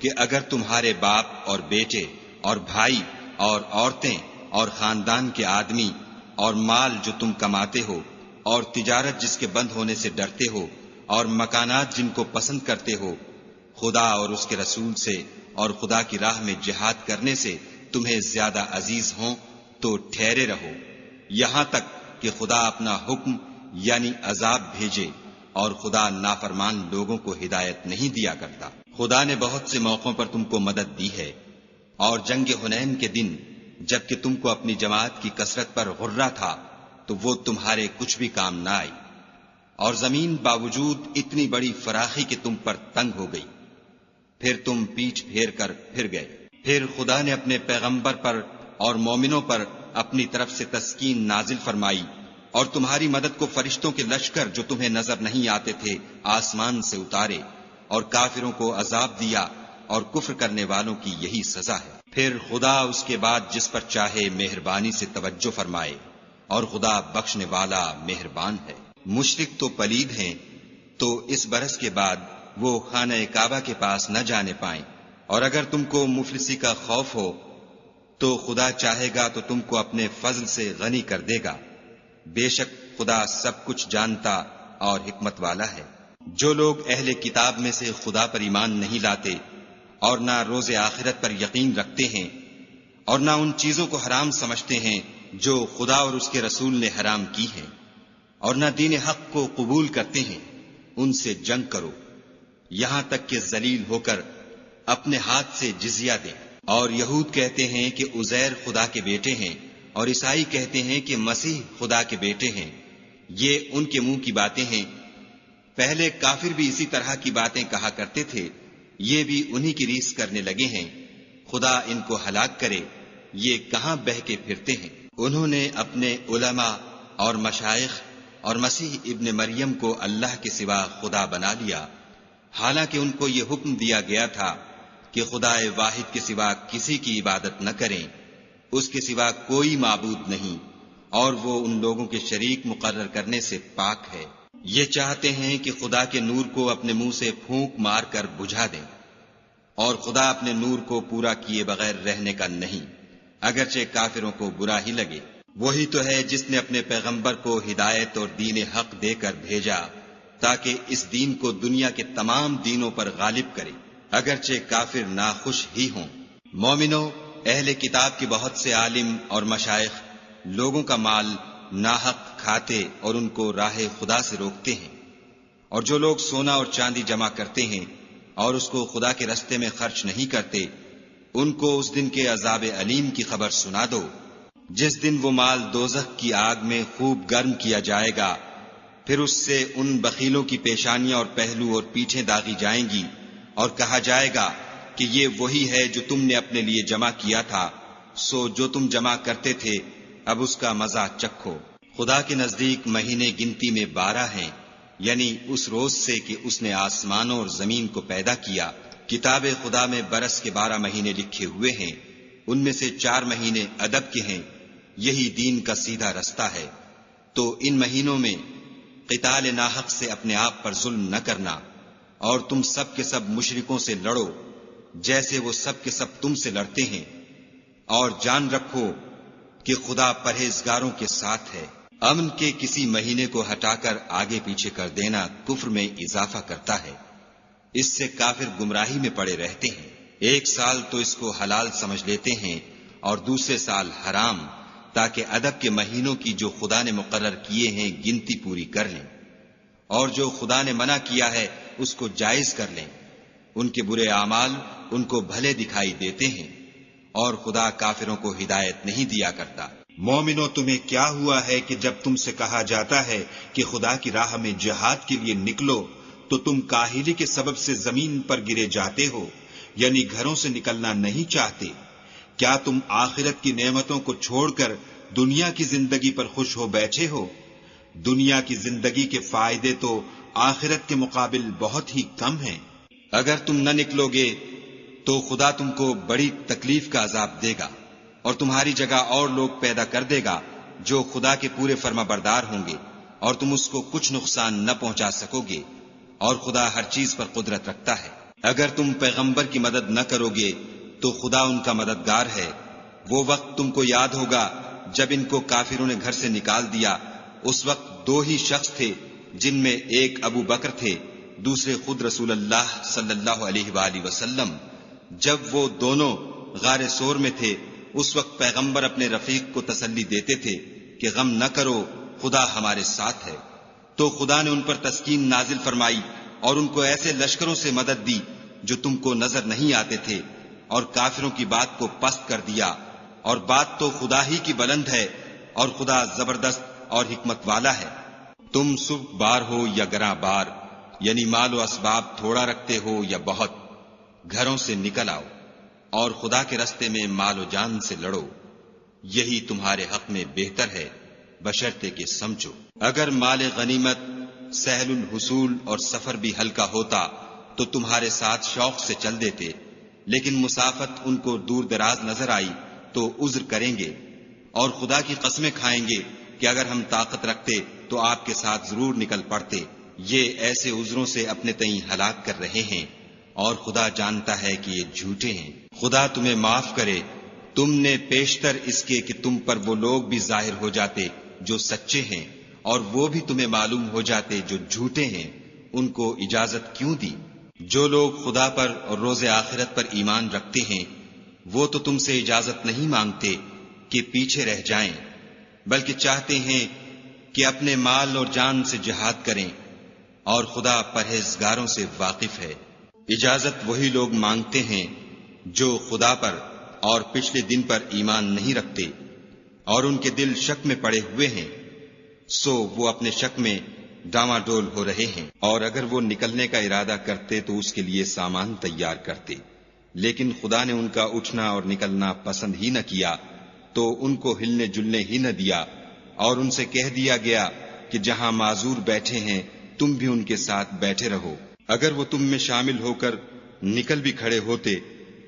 کہ اگر تمہارے باپ اور بیٹے اور بھائی اور عورتیں اور خاندان کے آدمی اور مال جو تم کماتے ہو اور تجارت جس کے بند ہونے سے ڈرتے ہو اور مکانات جن کو پسند کرتے ہو، خدا اور اس کے رسول سے اور خدا کی راہ میں جہاد کرنے سے تمہیں زیادہ عزیز ہوں تو ٹھہرے رہو، یہاں تک کہ خدا اپنا حکم یعنی عذاب بھیجے، اور خدا نافرمان لوگوں کو ہدایت نہیں دیا کرتا۔ خدا نے بہت سے موقعوں پر تم کو مدد دی ہے، اور جنگ حنین کے دن جبکہ تم کو اپنی جماعت کی کثرت پر غرہ تھا تو وہ تمہارے کچھ بھی کام نہ آئی، اور زمین باوجود اتنی بڑی فراخی کہ تم پر تنگ ہو گئی، پھر تم پیٹھ پھیر کر پھر گئے۔ پھر خدا نے اپنے پیغمبر پر اور مومنوں پر اپنی طرف سے تسکین نازل فرمائی، اور تمہاری مدد کو فرشتوں کے لشکر جو تمہیں نظر نہیں آتے تھے آسمان سے اتارے، اور کافروں کو عذاب دیا، اور کفر کرنے والوں کی یہی سزا ہے۔ پھر خدا اس کے بعد جس پر چاہے مہربانی سے توجہ فرمائے، اور خدا بخشنے والا مہربان ہے۔ مشرک تو پلید ہیں، تو اس برس کے بعد وہ خانہ کعبہ کے پاس نہ جانے پائیں، اور اگر تم کو مفلسی کا خوف ہو تو خدا چاہے گا تو تم کو اپنے فضل سے غنی کر دے گا، بے شک خدا سب کچھ جانتا اور حکمت والا ہے۔ جو لوگ اہل کتاب میں سے خدا پر ایمان نہیں لاتے اور نہ روز آخرت پر یقین رکھتے ہیں اور نہ ان چیزوں کو حرام سمجھتے ہیں جو خدا اور اس کے رسول نے حرام کی ہیں، اور نہ دین حق کو قبول کرتے ہیں، ان سے جنگ کرو یہاں تک کہ ذلیل ہو کر اپنے ہاتھ سے جزیہ دیں۔ اور یہود کہتے ہیں کہ عزیر خدا کے بیٹے ہیں، اور عیسائی کہتے ہیں کہ مسیح خدا کے بیٹے ہیں، یہ ان کے منہ کی باتیں ہیں۔ پہلے کافر بھی اسی طرح کی باتیں کہا کرتے تھے، یہ بھی انہی کی ریس کرنے لگے ہیں، خدا ان کو ہلاک کرے، یہ کہاں بہہ کے پھرتے ہیں۔ انہوں نے اپنے علماء اور مشائخ اور مسیح ابن مریم کو اللہ کے سوا خدا بنا لیا، حالانکہ ان کو یہ حکم دیا گیا تھا کہ خدا واحد کے سوا کسی کی عبادت نہ کریں، اس کے سوا کوئی معبود نہیں، اور وہ ان لوگوں کے شریک مقرر کرنے سے پاک ہے۔ یہ چاہتے ہیں کہ خدا کے نور کو اپنے منہ سے پھونک مار کر بجھا دیں، اور خدا اپنے نور کو پورا کیے بغیر رہنے کا نہیں، اگرچہ کافروں کو برا ہی لگے۔ وہی تو ہے جس نے اپنے پیغمبر کو ہدایت اور دین حق دے کر بھیجا تاکہ اس دین کو دنیا کے تمام دینوں پر غالب کرے، اگرچہ کافر ناخوش ہی ہوں۔ مومنو، اہل کتاب کے بہت سے عالم اور مشائخ لوگوں کا مال ناحق کھاتے اور ان کو راہ خدا سے روکتے ہیں، اور جو لوگ سونا اور چاندی جمع کرتے ہیں اور اس کو خدا کے رستے میں خرچ نہیں کرتے، ان کو اس دن کے عذاب علیم کی خبر سنا دو، جس دن وہ مال دوزخ کی آگ میں خوب گرم کیا جائے گا، پھر اس سے ان بخیلوں کی پیشانیاں اور پہلو اور پیٹھیں داغی جائیں گی، اور کہا جائے گا کہ یہ وہی ہے جو تم نے اپنے لیے جمع کیا تھا، سو جو تم جمع کرتے تھے اب اس کا مزہ چکھو۔ خدا کے نزدیک مہینے گنتی میں 12 ہیں، یعنی اس روز سے کہ اس نے آسمانوں اور زمین کو پیدا کیا۔ کتاب خدا میں برس کے 12 مہینے لکھے ہوئے ہیں، ان میں سے 4 مہینے ادب کے ہیں، یہی دین کا سیدھا رستہ ہے۔ تو ان مہینوں میں قتال ناحق سے اپنے آپ پر ظلم نہ کرنا، اور تم سب کے سب مشرکوں سے لڑو جیسے وہ سب کے سب تم سے لڑتے ہیں، اور جان رکھو کہ خدا پرہیزگاروں کے ساتھ ہے۔ امن کے کسی مہینے کو ہٹا کر آگے پیچھے کر دینا کفر میں اضافہ کرتا ہے، اس سے کافر گمراہی میں پڑے رہتے ہیں۔ ایک سال تو اس کو حلال سمجھ لیتے ہیں اور دوسرے سال حرام، تاکہ ادب کے مہینوں کی جو خدا نے مقرر کیے ہیں گنتی پوری کر لیں، اور جو خدا نے منع کیا ہے اس کو جائز کر لیں۔ ان کے برے اعمال ان کو بھلے دکھائی دیتے ہیں، اور خدا کافروں کو ہدایت نہیں دیا کرتا۔ مومنو، تمہیں کیا ہوا ہے کہ جب تم سے کہا جاتا ہے کہ خدا کی راہ میں جہاد کے لیے نکلو تو تم کاہلی کے سبب سے زمین پر گرے جاتے ہو، یعنی گھروں سے نکلنا نہیں چاہتے؟ کیا تم آخرت کی نعمتوں کو چھوڑ کر دنیا کی زندگی پر خوش ہو بیٹھے ہو؟ دنیا کی زندگی کے فائدے تو آخرت کے مقابل بہت ہی کم ہیں۔ اگر تم نہ نکلو گے تو خدا تم کو بڑی تکلیف کا عذاب دے گا، اور تمہاری جگہ اور لوگ پیدا کر دے گا جو خدا کے پورے فرما بردار ہوں گے اور تم اس کو کچھ نقصان نہ پہنچا سکو گے، اور خدا ہر چیز پر قدرت رکھتا ہے۔ اگر تم پیغمبر کی مدد نہ کرو گے تو خدا ان کا مددگار ہے۔ وہ وقت تم کو یاد ہوگا جب ان کو کافروں نے گھر سے نکال دیا، اس وقت دو ہی شخص تھے، جن میں ایک ابو بکر تھے، دوسرے خود رسول اللہ صلی اللہ علیہ وآلہ وسلم۔ جب وہ دونوں غار سور میں تھے، اس وقت پیغمبر اپنے رفیق کو تسلی دیتے تھے کہ غم نہ کرو، خدا ہمارے ساتھ ہے۔ تو خدا نے ان پر تسکین نازل فرمائی اور ان کو ایسے لشکروں سے مدد دی جو تم کو نظر نہیں آتے تھے، اور کافروں کی بات کو پست کر دیا۔ اور بات تو خدا ہی کی بلند ہے، اور خدا زبردست اور حکمت والا ہے۔ تم سبک بار ہو یا گراں بار، یعنی مال و اسباب تھوڑا رکھتے ہو یا بہت، گھروں سے نکل آؤ اور خدا کے رستے میں مال و جان سے لڑو، یہی تمہارے حق میں بہتر ہے، بشرطے کہ سمجھو۔ اگر مال غنیمت سہل الحصول اور سفر بھی ہلکا ہوتا تو تمہارے ساتھ شوق سے چل دیتے، لیکن مسافت ان کو دور دراز نظر آئی تو عذر کریں گے، اور خدا کی قسمیں کھائیں گے کہ اگر ہم طاقت رکھتے تو آپ کے ساتھ ضرور نکل پڑتے۔ یہ ایسے عذروں سے اپنے تئیں ہلاک کر رہے ہیں، اور خدا جانتا ہے کہ یہ جھوٹے ہیں۔ خدا تمہیں معاف کرے، تم نے پیشتر اس کے کہ تم پر وہ لوگ بھی ظاہر ہو جاتے جو سچے ہیں، اور وہ بھی تمہیں معلوم ہو جاتے جو جھوٹے ہیں، ان کو اجازت کیوں دی؟ جو لوگ خدا پر اور روز آخرت پر ایمان رکھتے ہیں، وہ تو تم سے اجازت نہیں مانگتے کہ پیچھے رہ جائیں، بلکہ چاہتے ہیں کہ اپنے مال اور جان سے جہاد کریں، اور خدا پرہیزگاروں سے واقف ہے۔ اجازت وہی لوگ مانگتے ہیں جو خدا پر اور پچھلے دن پر ایمان نہیں رکھتے، اور ان کے دل شک میں پڑے ہوئے ہیں، سو وہ اپنے شک میں ڈاواڈول ہو رہے ہیں۔ اور اگر وہ نکلنے کا ارادہ کرتے تو اس کے لیے سامان تیار کرتے، لیکن خدا نے ان کا اٹھنا اور نکلنا پسند ہی نہ کیا، تو ان کو ہلنے جلنے ہی نہ دیا، اور ان سے کہہ دیا گیا کہ جہاں معذور بیٹھے ہیں تم بھی ان کے ساتھ بیٹھے رہو۔ اگر وہ تم میں شامل ہو کر نکل بھی کھڑے ہوتے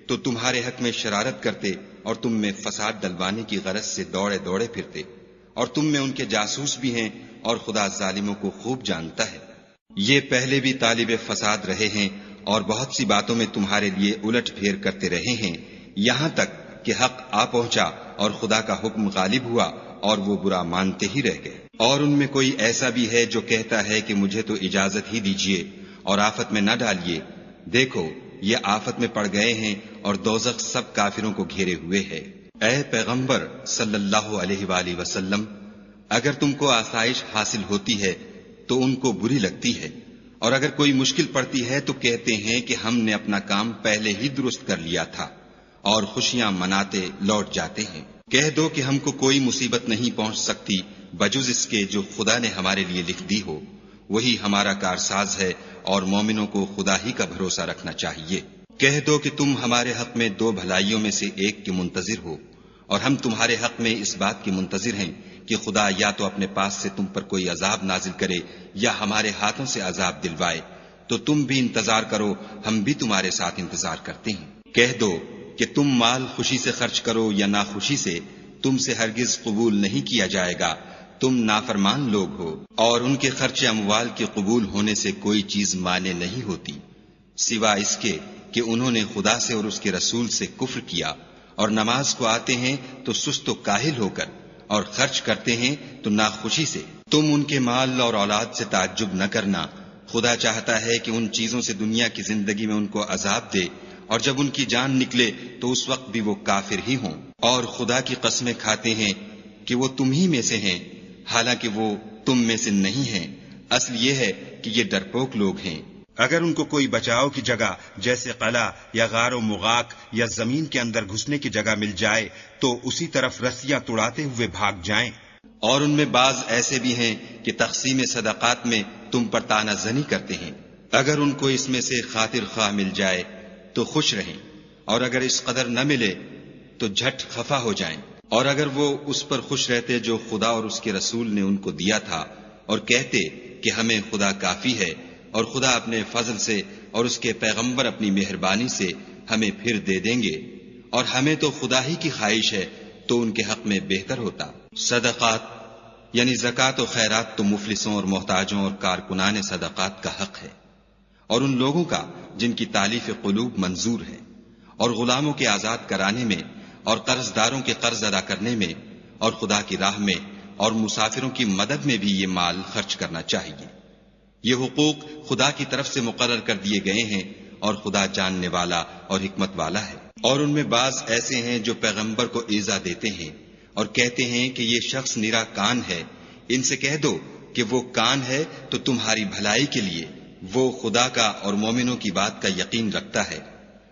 تو تمہارے حق میں شرارت کرتے اور تم میں فساد ڈلوانے کی غرض سے دوڑے دوڑے پھرتے، اور تم میں ان کے جاسوس بھی ہیں، اور خدا ظالموں کو خوب جانتا ہے۔ یہ پہلے بھی طالب فساد رہے ہیں اور بہت سی باتوں میں تمہارے لیے الٹ پھیر کرتے رہے ہیں، یہاں تک کہ حق آ پہنچا اور خدا کا حکم غالب ہوا اور وہ برا مانتے ہی رہ گئے۔ اور ان میں کوئی ایسا بھی ہے جو کہتا ہے کہ مجھے تو اجازت ہی دیجیے اور آفت میں نہ ڈالیے، دیکھو یہ آفت میں پڑ گئے ہیں اور دوزخ سب کافروں کو گھیرے ہوئے ہے۔ اے پیغمبر صلی اللہ علیہ وآلہ وسلم، اگر تم کو آسائش حاصل ہوتی ہے تو ان کو بری لگتی ہے، اور اگر کوئی مشکل پڑتی ہے تو کہتے ہیں کہ ہم نے اپنا کام پہلے ہی درست کر لیا تھا، اور خوشیاں مناتے لوٹ جاتے ہیں۔ کہہ دو کہ ہم کو کوئی مصیبت نہیں پہنچ سکتی بجز اس کے جو خدا نے ہمارے لیے لکھ دی ہو، وہی ہمارا کارساز ہے، اور مومنوں کو خدا ہی کا بھروسہ رکھنا چاہیے۔ کہہ دو کہ تم ہمارے حق میں دو بھلائیوں میں سے ایک کے منتظر ہو، اور ہم تمہارے حق میں اس بات کی منتظر ہیں کہ خدا یا تو اپنے پاس سے تم پر کوئی عذاب نازل کرے یا ہمارے ہاتھوں سے عذاب دلوائے، تو تم بھی انتظار کرو، ہم بھی تمہارے ساتھ انتظار کرتے ہیں۔ کہہ دو کہ تم مال خوشی سے خرچ کرو یا ناخوشی سے، تم سے ہرگز قبول نہیں کیا جائے گا، تم نافرمان لوگ ہو، اور ان کے خرچ اموال کے قبول ہونے سے کوئی چیز مانے نہیں ہوتی سوا اس کے کہ انہوں نے خدا سے اور اس کے رسول سے کفر کیا، اور نماز کو آتے ہیں تو سست و کاہل ہو کر، اور خرچ کرتے ہیں تو ناخوشی سے۔ تم ان کے مال اور اولاد سے تعجب نہ کرنا، خدا چاہتا ہے کہ ان چیزوں سے دنیا کی زندگی میں ان کو عذاب دے، اور جب ان کی جان نکلے تو اس وقت بھی وہ کافر ہی ہوں، اور خدا کی قسمیں کھاتے ہیں کہ وہ تم ہی میں سے ہیں، حالانکہ وہ تم میں سے نہیں ہیں، اصل یہ ہے کہ یہ ڈرپوک لوگ ہیں۔ اگر ان کو کوئی بچاؤ کی جگہ جیسے قلعہ یا غار و مغاک یا زمین کے اندر گھسنے کی جگہ مل جائے تو اسی طرف رسیاں توڑاتے ہوئے بھاگ جائیں۔ اور ان میں بعض ایسے بھی ہیں کہ تقسیم صدقات میں تم پر طعنہ زنی کرتے ہیں، اگر ان کو اس میں سے خاطر خواہ مل جائے تو خوش رہیں، اور اگر اس قدر نہ ملے تو جھٹ خفا ہو جائیں، اور اگر وہ اس پر خوش رہتے جو خدا اور اس کے رسول نے ان کو دیا تھا، اور کہتے کہ ہمیں خدا کافی ہے، اور خدا اپنے فضل سے اور اس کے پیغمبر اپنی مہربانی سے ہمیں پھر دے دیں گے، اور ہمیں تو خدا ہی کی خواہش ہے، تو ان کے حق میں بہتر ہوتا۔ صدقات یعنی زکوٰۃ و خیرات تو مفلسوں اور محتاجوں اور کارکنان صدقات کا حق ہے، اور ان لوگوں کا جن کی تالیف قلوب منظور ہے، اور غلاموں کے آزاد کرانے میں، اور قرض داروں کے قرض ادا کرنے میں، اور خدا کی راہ میں اور مسافروں کی مدد میں بھی یہ مال خرچ کرنا چاہیے۔ یہ حقوق خدا کی طرف سے مقرر کر دیے گئے ہیں، اور خدا جاننے والا اور حکمت والا ہے۔ اور ان میں بعض ایسے ہیں جو پیغمبر کو ایذا دیتے ہیں اور کہتے ہیں کہ یہ شخص نرا کان ہے۔ ان سے کہہ دو کہ وہ کان ہے تو تمہاری بھلائی کے لیے، وہ خدا کا اور مومنوں کی بات کا یقین رکھتا ہے،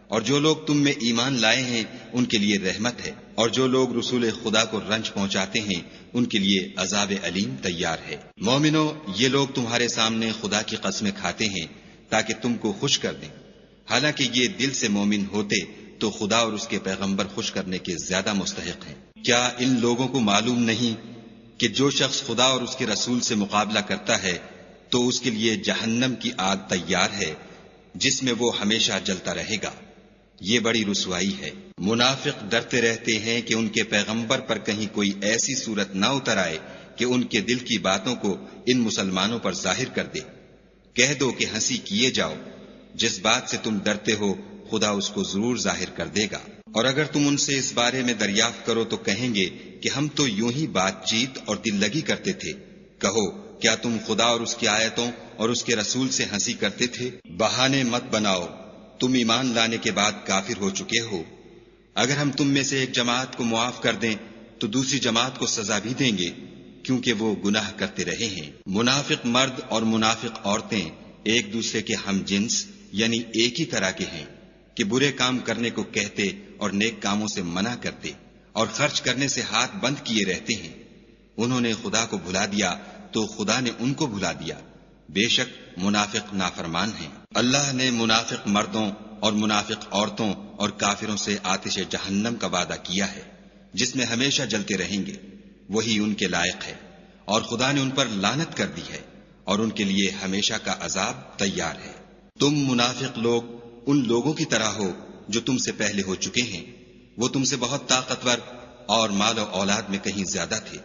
اور جو لوگ تم میں ایمان لائے ہیں ان کے لیے رحمت ہے، اور جو لوگ رسول خدا کو رنج پہنچاتے ہیں ان کے لیے عذاب علیم تیار ہے۔ مومنو، یہ لوگ تمہارے سامنے خدا کی قسمیں کھاتے ہیں تاکہ تم کو خوش کر دیں، حالانکہ یہ دل سے مومن ہوتے تو خدا اور اس کے پیغمبر خوش کرنے کے زیادہ مستحق ہیں۔ کیا ان لوگوں کو معلوم نہیں کہ جو شخص خدا اور اس کے رسول سے مقابلہ کرتا ہے تو اس کے لیے جہنم کی آگ تیار ہے جس میں وہ ہمیشہ جلتا رہے گا، یہ بڑی رسوائی ہے۔ منافق ڈرتے رہتے ہیں کہ ان کے پیغمبر پر کہیں کوئی ایسی صورت نہ اتر آئے کہ ان کے دل کی باتوں کو ان مسلمانوں پر ظاہر کر دے۔ کہہ دو کہ ہنسی کیے جاؤ، جس بات سے تم ڈرتے ہو خدا اس کو ضرور ظاہر کر دے گا۔ اور اگر تم ان سے اس بارے میں دریافت کرو تو کہیں گے کہ ہم تو یوں ہی بات چیت اور دل لگی کرتے تھے۔ کہو، کیا تم خدا اور اس کی آیتوں اور اس کے رسول سے ہنسی کرتے تھے؟ بہانے مت بناؤ، تم ایمان لانے کے بعد کافر ہو چکے ہو۔ اگر ہم تم میں سے ایک جماعت کو معاف کر دیں تو دوسری جماعت کو سزا بھی دیں گے، کیونکہ وہ گناہ کرتے رہے ہیں۔ منافق مرد اور منافق عورتیں ایک دوسرے کے ہم جنس یعنی ایک ہی طرح کے ہیں کہ برے کام کرنے کو کہتے اور نیک کاموں سے منع کرتے اور خرچ کرنے سے ہاتھ بند کیے رہتے ہیں۔ انہوں نے خدا کو بھلا دیا تو خدا نے ان کو بھلا دیا، بے شک منافق نافرمان ہیں۔ اللہ نے منافق مردوں اور منافق عورتوں اور کافروں سے آتش جہنم کا وعدہ کیا ہے جس میں ہمیشہ جلتے رہیں گے، وہی ان کے لائق ہے، اور خدا نے ان پر لعنت کر دی ہے اور ان کے لیے ہمیشہ کا عذاب تیار ہے۔ تم منافق لوگ ان لوگوں کی طرح ہو جو تم سے پہلے ہو چکے ہیں، وہ تم سے بہت طاقتور اور مال و اولاد میں کہیں زیادہ تھے،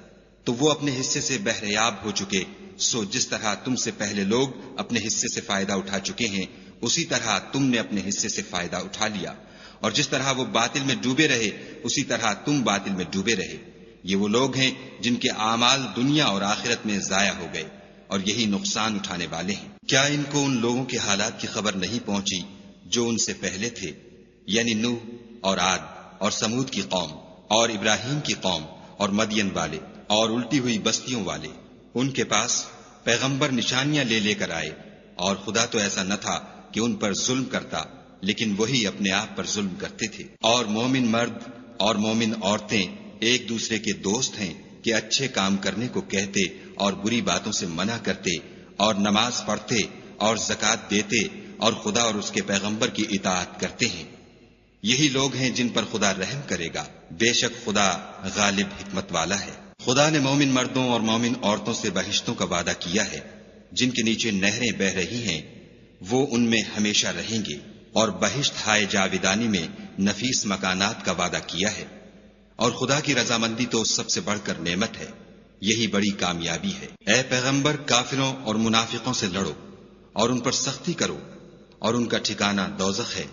تو وہ اپنے حصے سے بہریاب ہو چکے۔ سو جس طرح تم سے پہلے لوگ اپنے حصے سے فائدہ اٹھا چکے ہیں، اسی طرح تم نے اپنے حصے سے فائدہ اٹھا لیا، اور جس طرح وہ باطل میں ڈوبے رہے اسی طرح تم باطل میں ڈوبے رہے۔ یہ وہ لوگ ہیں جن کے اعمال دنیا اور آخرت میں ضائع ہو گئے، اور یہی نقصان اٹھانے والے ہیں۔ کیا ان کو ان لوگوں کے حالات کی خبر نہیں پہنچی جو ان سے پہلے تھے، یعنی نوح اور عاد اور سمود کی قوم اور ابراہیم کی قوم اور مدین والے اور الٹی ہوئی بستیوں والے؟ ان کے پاس پیغمبر نشانیاں لے لے کر آئے، اور خدا تو ایسا نہ تھا کہ ان پر ظلم کرتا، لیکن وہی اپنے آپ پر ظلم کرتے تھے۔ اور مومن مرد اور مومن عورتیں ایک دوسرے کے دوست ہیں کہ اچھے کام کرنے کو کہتے اور بری باتوں سے منع کرتے اور نماز پڑھتے اور زکوٰۃ دیتے اور خدا اور اس کے پیغمبر کی اطاعت کرتے ہیں۔ یہی لوگ ہیں جن پر خدا رحم کرے گا، بے شک خدا غالب حکمت والا ہے۔ خدا نے مومن مردوں اور مومن عورتوں سے بہشتوں کا وعدہ کیا ہے جن کے نیچے نہریں بہہ رہی ہیں، وہ ان میں ہمیشہ رہیں گے، اور بہشت ہائے جاویدانی میں نفیس مکانات کا وعدہ کیا ہے۔ اور خدا کی رضامندی تو سب سے بڑھ کر نعمت ہے، یہی بڑی کامیابی ہے۔ اے پیغمبر، کافروں اور منافقوں سے لڑو اور ان پر سختی کرو، اور ان کا ٹھکانہ دوزخ ہے،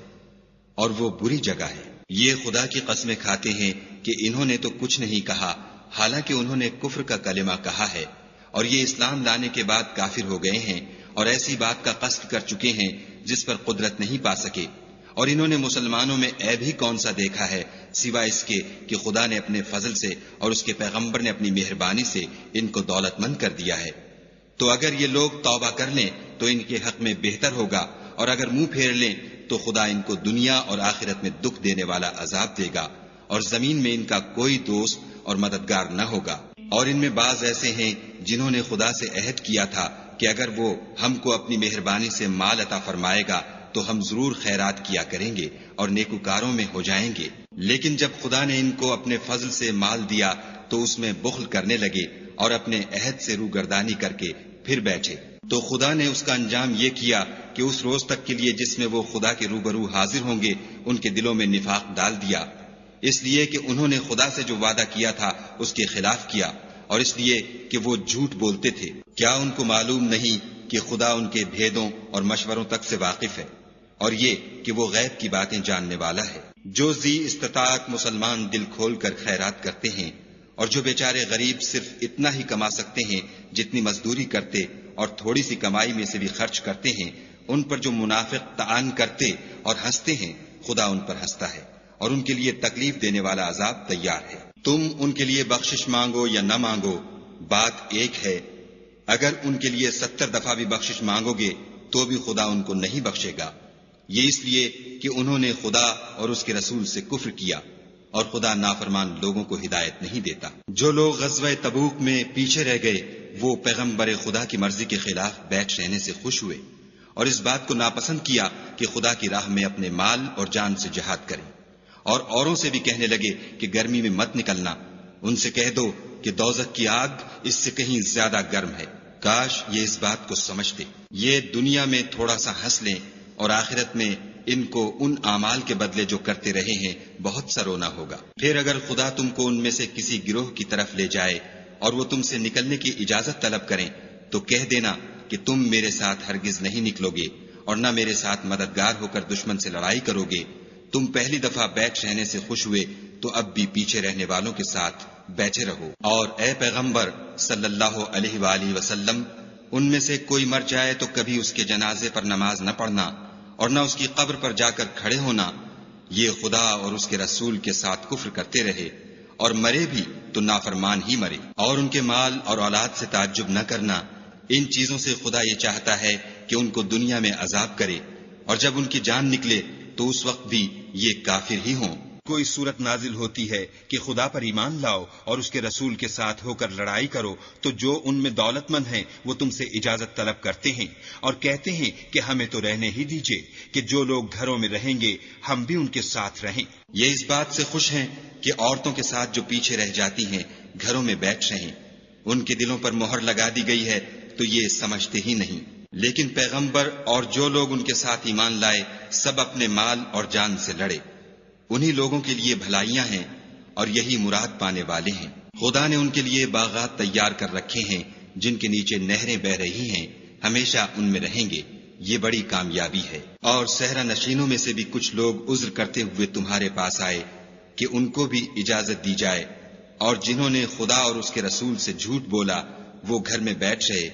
اور وہ بری جگہ ہے۔ یہ خدا کی قسمیں کھاتے ہیں کہ انہوں نے تو کچھ نہیں کہا، حالانکہ انہوں نے کفر کا کلمہ کہا ہے، اور یہ اسلام لانے کے بعد کافر ہو گئے ہیں اور ایسی بات کا قصد کر چکے ہیں جس پر قدرت نہیں پا سکے۔ اور انہوں نے مسلمانوں میں عیب ہی کون سا دیکھا ہے سوائے اس کے کہ خدا نے اپنے فضل سے اور اس کے پیغمبر نے اپنی مہربانی سے ان کو دولت مند کر دیا ہے۔ تو اگر یہ لوگ توبہ کر لیں تو ان کے حق میں بہتر ہوگا، اور اگر منہ پھیر لیں تو خدا ان کو دنیا اور آخرت میں دکھ دینے والا عذاب دے گا، اور زمین میں ان کا کوئی دوست اور مددگار نہ ہوگا۔ اور ان میں بعض ایسے ہیں جنہوں نے خدا سے عہد کیا تھا کہ اگر وہ ہم کو اپنی مہربانی سے مال عطا فرمائے گا تو ہم ضرور خیرات کیا کریں گے اور نیکوکاروں میں ہو جائیں گے، لیکن جب خدا نے ان کو اپنے فضل سے مال دیا تو اس میں بخل کرنے لگے اور اپنے عہد سے روگردانی کر کے پھر بیٹھے۔ تو خدا نے اس کا انجام یہ کیا کہ اس روز تک کے لیے جس میں وہ خدا کے روبرو حاضر ہوں گے ان کے دلوں میں نفاق ڈال دیا، اس لیے کہ انہوں نے خدا سے جو وعدہ کیا تھا اس کے خلاف کیا، اور اس لیے کہ وہ جھوٹ بولتے تھے۔ کیا ان کو معلوم نہیں کہ خدا ان کے بھیدوں اور مشوروں تک سے واقف ہے، اور یہ کہ وہ غیب کی باتیں جاننے والا ہے۔ جو ذی استطاعت مسلمان دل کھول کر خیرات کرتے ہیں، اور جو بیچارے غریب صرف اتنا ہی کما سکتے ہیں جتنی مزدوری کرتے اور تھوڑی سی کمائی میں سے بھی خرچ کرتے ہیں، ان پر جو منافق طعن کرتے اور ہنستے ہیں، خدا ان پر ہنستا ہے اور ان کے لیے تکلیف دینے والا عذاب تیار ہے۔ تم ان کے لیے بخشش مانگو یا نہ مانگو، بات ایک ہے۔ اگر ان کے لیے 70 دفعہ بھی بخشش مانگو گے تو بھی خدا ان کو نہیں بخشے گا، یہ اس لیے کہ انہوں نے خدا اور اس کے رسول سے کفر کیا، اور خدا نافرمان لوگوں کو ہدایت نہیں دیتا۔ جو لوگ غزوہ تبوک میں پیچھے رہ گئے وہ پیغمبر خدا کی مرضی کے خلاف بیٹھ رہنے سے خوش ہوئے اور اس بات کو ناپسند کیا کہ خدا کی راہ میں اپنے مال اور جان سے جہاد کریں، اور اوروں سے بھی کہنے لگے کہ گرمی میں مت نکلنا۔ ان سے کہہ دو کہ دوزخ کی آگ اس سے کہیں زیادہ گرم ہے۔ کاش یہ اس بات کو سمجھتے۔ یہ دنیا میں تھوڑا سا ہنس لیں اور آخرت میں ان کو ان اعمال کے بدلے جو کرتے رہے ہیں بہت سا رونا ہوگا۔ پھر اگر خدا تم کو ان میں سے کسی گروہ کی طرف لے جائے اور وہ تم سے نکلنے کی اجازت طلب کریں تو کہہ دینا کہ تم میرے ساتھ ہرگز نہیں نکلو گے اور نہ میرے ساتھ مددگار ہو کر دشمن سے لڑائی کرو گے۔ تم پہلی دفعہ بیٹھ رہنے سے خوش ہوئے تو اب بھی پیچھے رہنے والوں کے ساتھ بیٹھے رہو۔ اور اے پیغمبر صلی اللہ علیہ وآلہ وسلم، ان میں سے کوئی مر جائے تو کبھی اس کے جنازے پر نماز نہ پڑھنا اور نہ اس کی قبر پر جا کر کھڑے ہونا۔ یہ خدا اور اس کے رسول کے ساتھ کفر کرتے رہے اور مرے بھی تو نافرمان ہی مرے۔ اور ان کے مال اور اولاد سے تعجب نہ کرنا، ان چیزوں سے خدا یہ چاہتا ہے کہ ان کو دنیا میں عذاب کرے، اور جب ان کی جان نکلے تو اس وقت بھی یہ کافر ہی ہوں۔ کوئی صورت نازل ہوتی ہے کہ خدا پر ایمان لاؤ اور اس کے رسول کے ساتھ ہو کر لڑائی کرو تو جو ان میں دولت مند ہیں وہ تم سے اجازت طلب کرتے ہیں اور کہتے ہیں کہ ہمیں تو رہنے ہی دیجئے کہ جو لوگ گھروں میں رہیں گے ہم بھی ان کے ساتھ رہیں۔ یہ اس بات سے خوش ہیں کہ عورتوں کے ساتھ جو پیچھے رہ جاتی ہیں گھروں میں بیٹھ رہیں۔ ان کے دلوں پر مہر لگا دی گئی ہے تو یہ سمجھتے ہی نہیں۔ لیکن پیغمبر اور جو لوگ ان کے ساتھ ایمان لائے سب اپنے مال اور جان سے لڑے۔ انہی لوگوں کے لیے بھلائیاں ہیں اور یہی مراد پانے والے ہیں۔ خدا نے ان کے لیے باغات تیار کر رکھے ہیں جن کے نیچے نہریں بہ رہی ہیں، ہمیشہ ان میں رہیں گے، یہ بڑی کامیابی ہے۔ اور صحرا نشینوں میں سے بھی کچھ لوگ عذر کرتے ہوئے تمہارے پاس آئے کہ ان کو بھی اجازت دی جائے، اور جنہوں نے خدا اور اس کے رسول سے جھوٹ بولا وہ گھر میں بیٹھ رہے۔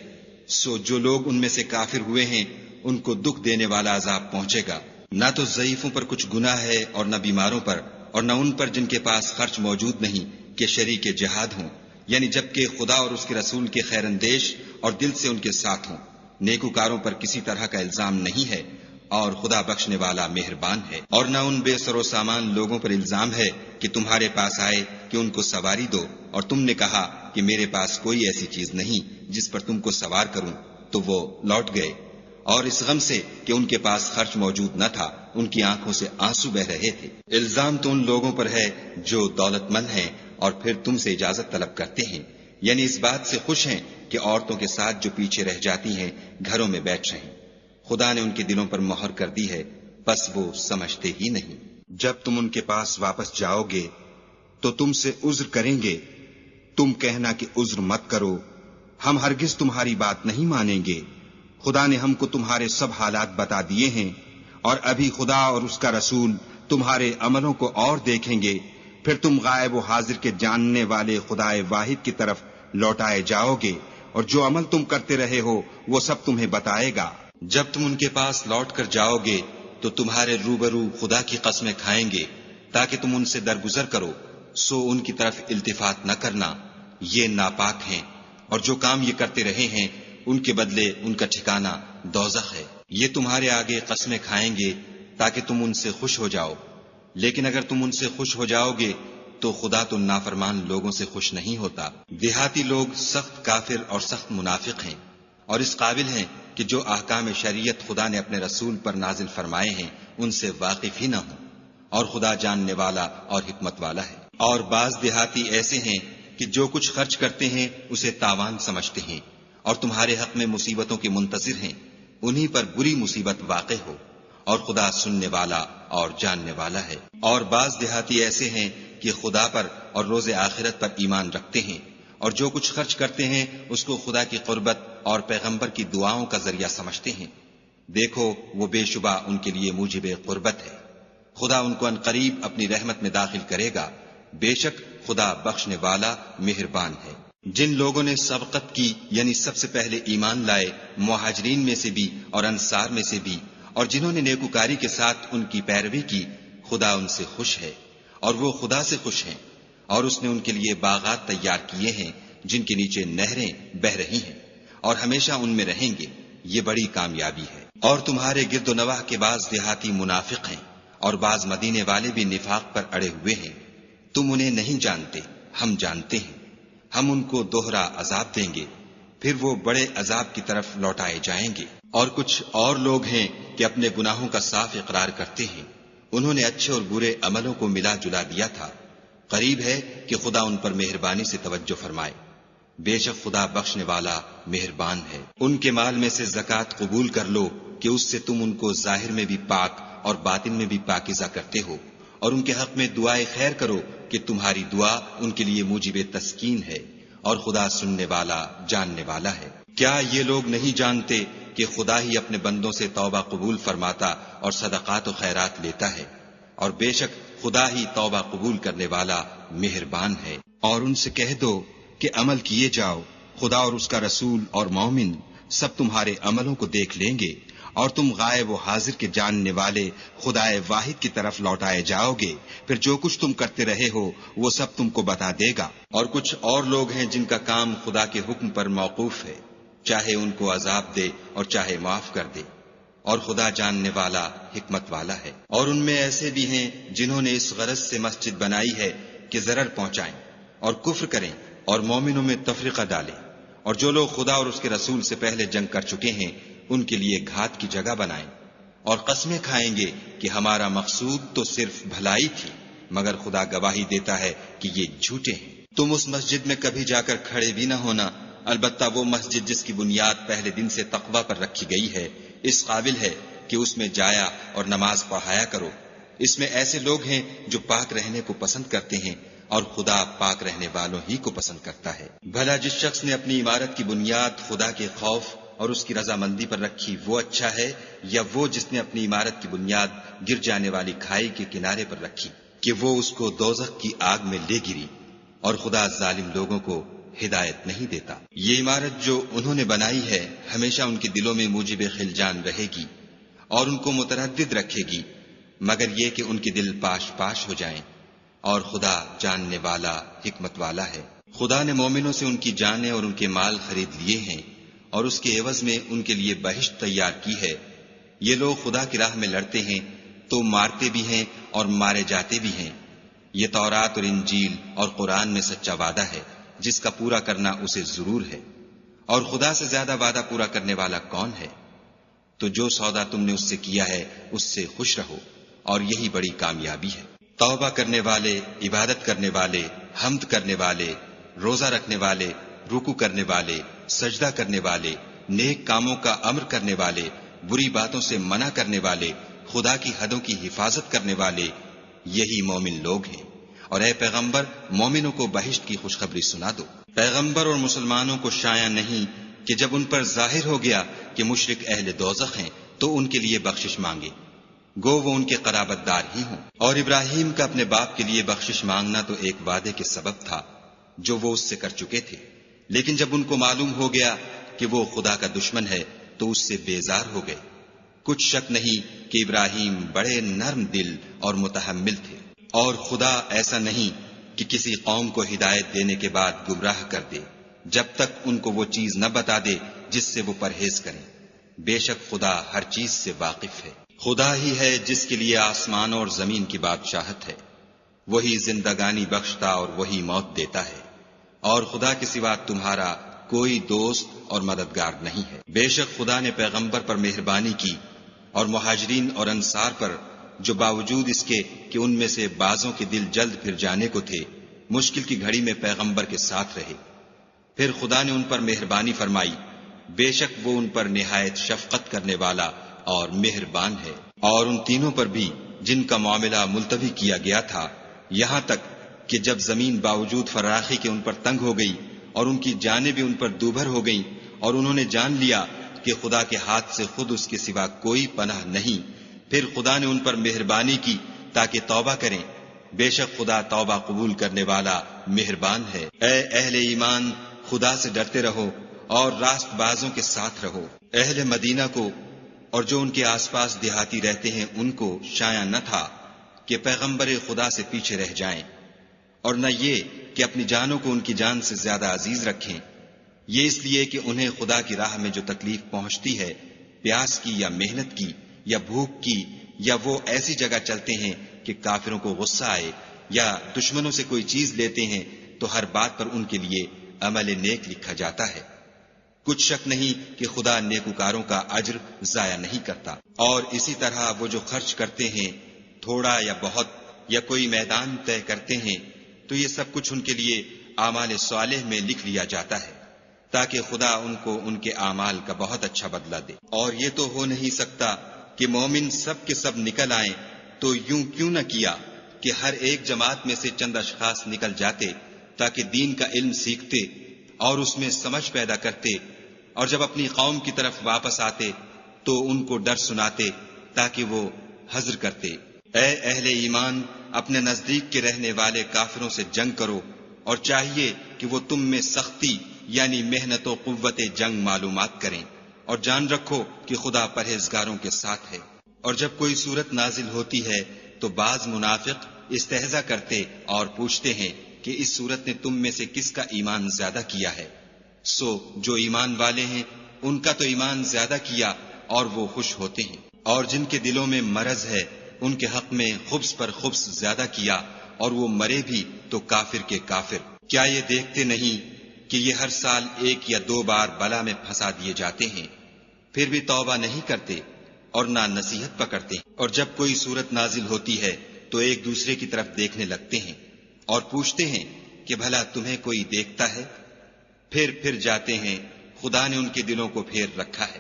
سو جو لوگ ان میں سے کافر ہوئے ہیں ان کو دکھ دینے والا عذاب پہنچے گا۔ نہ تو ضعیفوں پر کچھ گناہ ہے اور نہ بیماروں پر اور نہ ان پر جن کے پاس خرچ موجود نہیں کہ شریک جہاد ہوں، یعنی جبکہ خدا اور اس کے رسول کے خیر اندیش اور دل سے ان کے ساتھ ہوں۔ نیکوکاروں پر کسی طرح کا الزام نہیں ہے اور خدا بخشنے والا مہربان ہے۔ اور نہ ان بے سر و سامان لوگوں پر الزام ہے کہ تمہارے پاس آئے کہ ان کو سواری دو اور تم نے کہا کہ میرے پاس کوئی ایسی چیز نہیں جس پر تم کو سوار کروں، تو وہ لوٹ گئے، اور اس غم سے کہ ان کے پاس خرچ موجود نہ تھا ان کی آنکھوں سے آنسو بہ رہے تھے۔ الزام تو ان لوگوں پر ہے جو دولت مند ہیں اور پھر تم سے اجازت طلب کرتے ہیں، یعنی اس بات سے خوش ہیں کہ عورتوں کے ساتھ جو پیچھے رہ جاتی ہیں گھروں میں بیٹھ رہیں۔ خدا نے ان کے دلوں پر مہر کر دی ہے، بس وہ سمجھتے ہی نہیں۔ جب تم ان کے پاس واپس جاؤ گے تو تم سے عذر کریں گے، تم کہنا کہ عذر مت کرو، ہم ہرگز تمہاری بات نہیں مانیں گے۔ خدا نے ہم کو تمہارے سب حالات بتا دیے ہیں، اور ابھی خدا اور اس کا رسول تمہارے عملوں کو اور دیکھیں گے، پھر تم غائب و حاضر کے جاننے والے خدائے واحد کی طرف لوٹائے جاؤ گے، اور جو عمل تم کرتے رہے ہو وہ سب تمہیں بتائے گا۔ جب تم ان کے پاس لوٹ کر جاؤ گے تو تمہارے روبرو خدا کی قسمیں کھائیں گے تاکہ تم ان سے درگزر کرو، سو ان کی طرف التفات نہ کرنا، یہ ناپاک ہیں، اور جو کام یہ کرتے رہے ہیں ان کے بدلے ان کا ٹھکانہ دوزخ ہے۔ یہ تمہارے آگے قسمیں کھائیں گے تاکہ تم ان سے خوش ہو جاؤ، لیکن اگر تم ان سے خوش ہو جاؤ گے تو خدا تو نافرمان لوگوں سے خوش نہیں ہوتا۔ دیہاتی لوگ سخت کافر اور سخت منافق ہیں، اور اس قابل ہیں کہ جو احکام شریعت خدا نے اپنے رسول پر نازل فرمائے ہیں ان سے واقف ہی نہ ہوں، اور خدا جاننے والا اور حکمت والا ہے۔ اور بعض دیہاتی ایسے ہیں کہ جو کچھ خرچ کرتے ہیں اسے تاوان سمجھتے ہیں اور تمہارے حق میں مصیبتوں کے منتظر ہیں، انہی پر بری مصیبت واقع ہو، اور خدا سننے والا اور جاننے والا ہے۔ اور بعض دیہاتی ایسے ہیں کہ خدا پر اور روز آخرت پر ایمان رکھتے ہیں اور جو کچھ خرچ کرتے ہیں اس کو خدا کی قربت اور پیغمبر کی دعاؤں کا ذریعہ سمجھتے ہیں، دیکھو وہ بے شبہ ان کے لیے موجب قربت ہے، خدا ان کو عنقریب اپنی رحمت میں داخل کرے گا، بے شک خدا بخشنے والا مہربان ہے۔ جن لوگوں نے سبقت کی یعنی سب سے پہلے ایمان لائے، مہاجرین میں سے بھی اور انصار میں سے بھی، اور جنہوں نے نیکوکاری کے ساتھ ان کی پیروی کی، خدا ان سے خوش ہے اور وہ خدا سے خوش ہیں، اور اس نے ان کے لیے باغات تیار کیے ہیں جن کے نیچے نہریں بہہ رہی ہیں اور ہمیشہ ان میں رہیں گے، یہ بڑی کامیابی ہے۔ اور تمہارے گرد و نواح کے بعض دیہاتی منافق ہیں اور بعض مدینے والے بھی نفاق پر اڑے ہوئے ہیں، تم انہیں نہیں جانتے، ہم جانتے ہیں، ہم ان کو دوہرا عذاب دیں گے، پھر وہ بڑے عذاب کی طرف لوٹائے جائیں گے۔ اور کچھ اور لوگ ہیں کہ اپنے گناہوں کا صاف اقرار کرتے ہیں، انہوں نے اچھے اور برے عملوں کو ملا جلا دیا تھا، قریب ہے کہ خدا ان پر مہربانی سے توجہ فرمائے، بے شک خدا بخشنے والا مہربان ہے۔ ان کے مال میں سے زکوٰۃ قبول کر لو کہ اس سے تم ان کو ظاہر میں بھی پاک اور باطن میں بھی پاکیزہ کرتے ہو، اور ان کے حق میں دعائے خیر کرو کہ تمہاری دعا ان کے لیے موجب تسکین ہے، اور خدا سننے والا جاننے والا ہے۔ کیا یہ لوگ نہیں جانتے کہ خدا ہی اپنے بندوں سے توبہ قبول فرماتا اور صدقات و خیرات لیتا ہے، اور بے شک خدا ہی توبہ قبول کرنے والا مہربان ہے۔ اور ان سے کہہ دو کہ عمل کیے جاؤ، خدا اور اس کا رسول اور مومن سب تمہارے عملوں کو دیکھ لیں گے، اور تم غائب و حاضر کے جاننے والے خدائے واحد کی طرف لوٹائے جاؤ گے، پھر جو کچھ تم کرتے رہے ہو وہ سب تم کو بتا دے گا۔ اور کچھ اور لوگ ہیں جن کا کام خدا کے حکم پر موقوف ہے، چاہے ان کو عذاب دے اور چاہے معاف کر دے، اور خدا جاننے والا حکمت والا ہے۔ اور ان میں ایسے بھی ہیں جنہوں نے اس غرض سے مسجد بنائی ہے کہ ضرر پہنچائیں اور کفر کریں اور مومنوں میں تفرقہ ڈالیں، اور جو لوگ خدا اور اس کے رسول سے پہلے جنگ کر چکے ہیں ان کے لیے گھات کی جگہ بنائیں، اور قسمیں کھائیں گے کہ ہمارا مقصود تو صرف بھلائی تھی، مگر خدا گواہی دیتا ہے کہ یہ جھوٹے ہیں۔ تم اس مسجد میں کبھی جا کر کھڑے بھی نہ ہونا، البتہ وہ مسجد جس کی بنیاد پہلے دن سے تقوی پر رکھی گئی ہے اس قابل ہے کہ اس میں جایا اور نماز پڑھایا کرو۔ اس میں ایسے لوگ ہیں جو پاک رہنے کو پسند کرتے ہیں، اور خدا پاک رہنے والوں ہی کو پسند کرتا ہے۔ بھلا جس شخص نے اپنی عمارت کی بنیاد خدا کے خوف اور اس کی رضامندی پر رکھی وہ اچھا ہے، یا وہ جس نے اپنی عمارت کی بنیاد گر جانے والی کھائی کے کنارے پر رکھی کہ وہ اس کو دوزخ کی آگ میں لے گری، اور خدا ظالم لوگوں کو ہدایت نہیں دیتا۔ یہ عمارت جو انہوں نے بنائی ہے ہمیشہ ان کے دلوں میں موجب خلجان رہے گی اور ان کو متردد رکھے گی، مگر یہ کہ ان کے دل پاش پاش ہو جائیں، اور خدا جاننے والا حکمت والا ہے۔ خدا نے مومنوں سے ان کی جانیں اور ان کے مال خرید لیے ہیں، اور اس کے عوض میں ان کے لیے بہشت تیار کی ہے۔ یہ لوگ خدا کی راہ میں لڑتے ہیں تو مارتے بھی ہیں اور مارے جاتے بھی ہیں۔ یہ تورات اور انجیل اور قرآن میں سچا وعدہ ہے جس کا پورا کرنا اسے ضرور ہے، اور خدا سے زیادہ وعدہ پورا کرنے والا کون ہے؟ تو جو سودا تم نے اس سے کیا ہے اس سے خوش رہو، اور یہی بڑی کامیابی ہے۔ توبہ کرنے والے، عبادت کرنے والے، حمد کرنے والے، روزہ رکھنے والے، رکوع کرنے والے، سجدہ کرنے والے، نیک کاموں کا امر کرنے والے، بری باتوں سے منع کرنے والے، خدا کی حدوں کی حفاظت کرنے والے، یہی مومن لوگ ہیں۔ اور اے پیغمبر، مومنوں کو بہشت کی خوشخبری سنا دو۔ پیغمبر اور مسلمانوں کو شایع نہیں کہ جب ان پر ظاہر ہو گیا کہ مشرک اہل دوزخ ہیں تو ان کے لیے بخشش مانگے، گو وہ ان کے قرابت دار ہی ہوں۔ اور ابراہیم کا اپنے باپ کے لیے بخشش مانگنا تو ایک وعدے کے سبب تھا جو وہ اس سے کر چکے تھے، لیکن جب ان کو معلوم ہو گیا کہ وہ خدا کا دشمن ہے تو اس سے بیزار ہو گئے۔ کچھ شک نہیں کہ ابراہیم بڑے نرم دل اور متحمل تھے، اور خدا ایسا نہیں کہ کسی قوم کو ہدایت دینے کے بعد گمراہ کر دے جب تک ان کو وہ چیز نہ بتا دے جس سے وہ پرہیز کریں۔ بے شک خدا ہر چیز سے واقف ہے۔ خدا ہی ہے جس کے لیے آسمان اور زمین کی بادشاہت ہے، وہی زندگانی بخشتا اور وہی موت دیتا ہے، اور خدا کے سوا تمہارا کوئی دوست اور مددگار نہیں ہے۔ بے شک خدا نے پیغمبر پر مہربانی کی اور مہاجرین اور انصار پر، جو باوجود اس کے کہ ان میں سے بعضوں کے دل جلد پھر جانے کو تھے، مشکل کی گھڑی میں پیغمبر کے ساتھ رہے۔ پھر خدا نے ان پر مہربانی فرمائی، بے شک وہ ان پر نہایت شفقت کرنے والا اور مہربان ہے۔ اور ان تینوں پر بھی جن کا معاملہ ملتوی کیا گیا تھا، یہاں تک کہ جب زمین باوجود فراخی کے ان پر تنگ ہو گئی اور ان کی جانیں بھی ان پر دوبھر ہو گئیں، اور انہوں نے جان لیا کہ خدا کے ہاتھ سے خود اس کے سوا کوئی پناہ نہیں، پھر خدا نے ان پر مہربانی کی تاکہ توبہ کریں، بے شک خدا توبہ قبول کرنے والا مہربان ہے۔ اے اہل ایمان، خدا سے ڈرتے رہو اور راست بازوں کے ساتھ رہو۔ اہل مدینہ کو اور جو ان کے آس پاس دیہاتی رہتے ہیں ان کو شایع نہ تھا کہ پیغمبر خدا سے پیچھے رہ جائیں، اور نہ یہ کہ اپنی جانوں کو ان کی جان سے زیادہ عزیز رکھیں، یہ اس لیے کہ انہیں خدا کی راہ میں جو تکلیف پہنچتی ہے، پیاس کی یا محنت کی یا بھوک کی، یا وہ ایسی جگہ چلتے ہیں کہ کافروں کو غصہ آئے، یا دشمنوں سے کوئی چیز لیتے ہیں تو ہر بات پر ان کے لیے عمل نیک لکھا جاتا ہے۔ کچھ شک نہیں کہ خدا نیکوکاروں کا اجر ضائع نہیں کرتا۔ اور اسی طرح وہ جو خرچ کرتے ہیں، تھوڑا یا بہت، یا کوئی میدان طے کرتے ہیں، تو یہ سب کچھ ان کے لیے اعمال صالح میں لکھ لیا جاتا ہے، تاکہ خدا ان کو ان کے اعمال کا بہت اچھا بدلہ دے۔ اور یہ تو ہو نہیں سکتا کہ مومن سب کے سب نکل آئیں، تو یوں کیوں نہ کیا کہ ہر ایک جماعت میں سے چند اشخاص نکل جاتے تاکہ دین کا علم سیکھتے اور اس میں سمجھ پیدا کرتے، اور جب اپنی قوم کی طرف واپس آتے تو ان کو ڈر سناتے تاکہ وہ حذر کرتے۔ اے اہل ایمان، اپنے نزدیک کے رہنے والے کافروں سے جنگ کرو، اور چاہیے کہ وہ تم میں سختی یعنی محنت و قوت جنگ معلومات کریں، اور جان رکھو کہ خدا پرہیزگاروں کے ساتھ ہے۔ اور جب کوئی صورت نازل ہوتی ہے تو بعض منافق استہزا کرتے اور پوچھتے ہیں کہ اس صورت نے تم میں سے کس کا ایمان زیادہ کیا ہے؟ سو جو ایمان والے ہیں ان کا تو ایمان زیادہ کیا اور وہ خوش ہوتے ہیں، اور جن کے دلوں میں مرض ہے ان کے حق میں خبث پر خبث زیادہ کیا، اور وہ مرے بھی تو کافر کے کافر۔ کیا یہ دیکھتے نہیں کہ یہ ہر سال 1 یا 2 بار بلا میں پھنسا دیے جاتے ہیں، پھر بھی توبہ نہیں کرتے اور نہ نصیحت پکڑتے ہیں؟ اور جب کوئی صورت نازل ہوتی ہے تو ایک دوسرے کی طرف دیکھنے لگتے ہیں اور پوچھتے ہیں کہ بھلا تمہیں کوئی دیکھتا ہے؟ پھر جاتے ہیں، خدا نے ان کے دلوں کو پھیر رکھا ہے،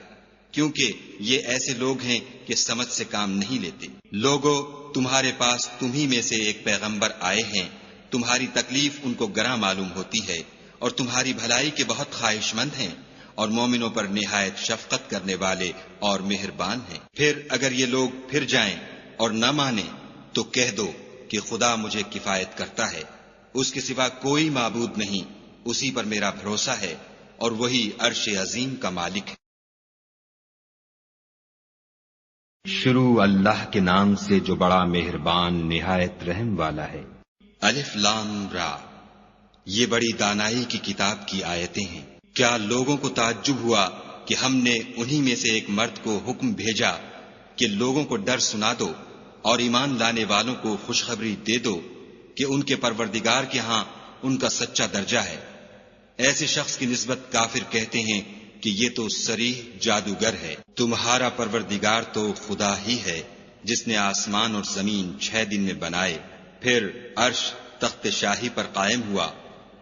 کیونکہ یہ ایسے لوگ ہیں کہ سمجھ سے کام نہیں لیتے۔ لوگو، تمہارے پاس تمہی میں سے ایک پیغمبر آئے ہیں، تمہاری تکلیف ان کو گراں معلوم ہوتی ہے، اور تمہاری بھلائی کے بہت خواہش مند ہیں، اور مومنوں پر نہایت شفقت کرنے والے اور مہربان ہیں۔ پھر اگر یہ لوگ پھر جائیں اور نہ مانیں تو کہہ دو کہ خدا مجھے کفایت کرتا ہے، اس کے سوا کوئی معبود نہیں، اسی پر میرا بھروسہ ہے، اور وہی عرش عظیم کا مالک ہے۔ شروع اللہ کے نام سے جو بڑا مہربان نہایت رحم والا ہے۔ الف لام را، یہ بڑی دانائی کی کتاب کی آیتیں ہیں۔ کیا لوگوں کو تعجب ہوا کہ ہم نے انہی میں سے ایک مرد کو حکم بھیجا کہ لوگوں کو ڈر سنا دو اور ایمان لانے والوں کو خوشخبری دے دو کہ ان کے پروردگار کے ہاں ان کا سچا درجہ ہے۔ ایسے شخص کی نسبت کافر کہتے ہیں کہ یہ تو صریح جادوگر ہے۔ تمہارا پروردگار تو خدا ہی ہے جس نے آسمان اور زمین 6 دن میں بنائے، پھر عرش تخت شاہی پر قائم ہوا۔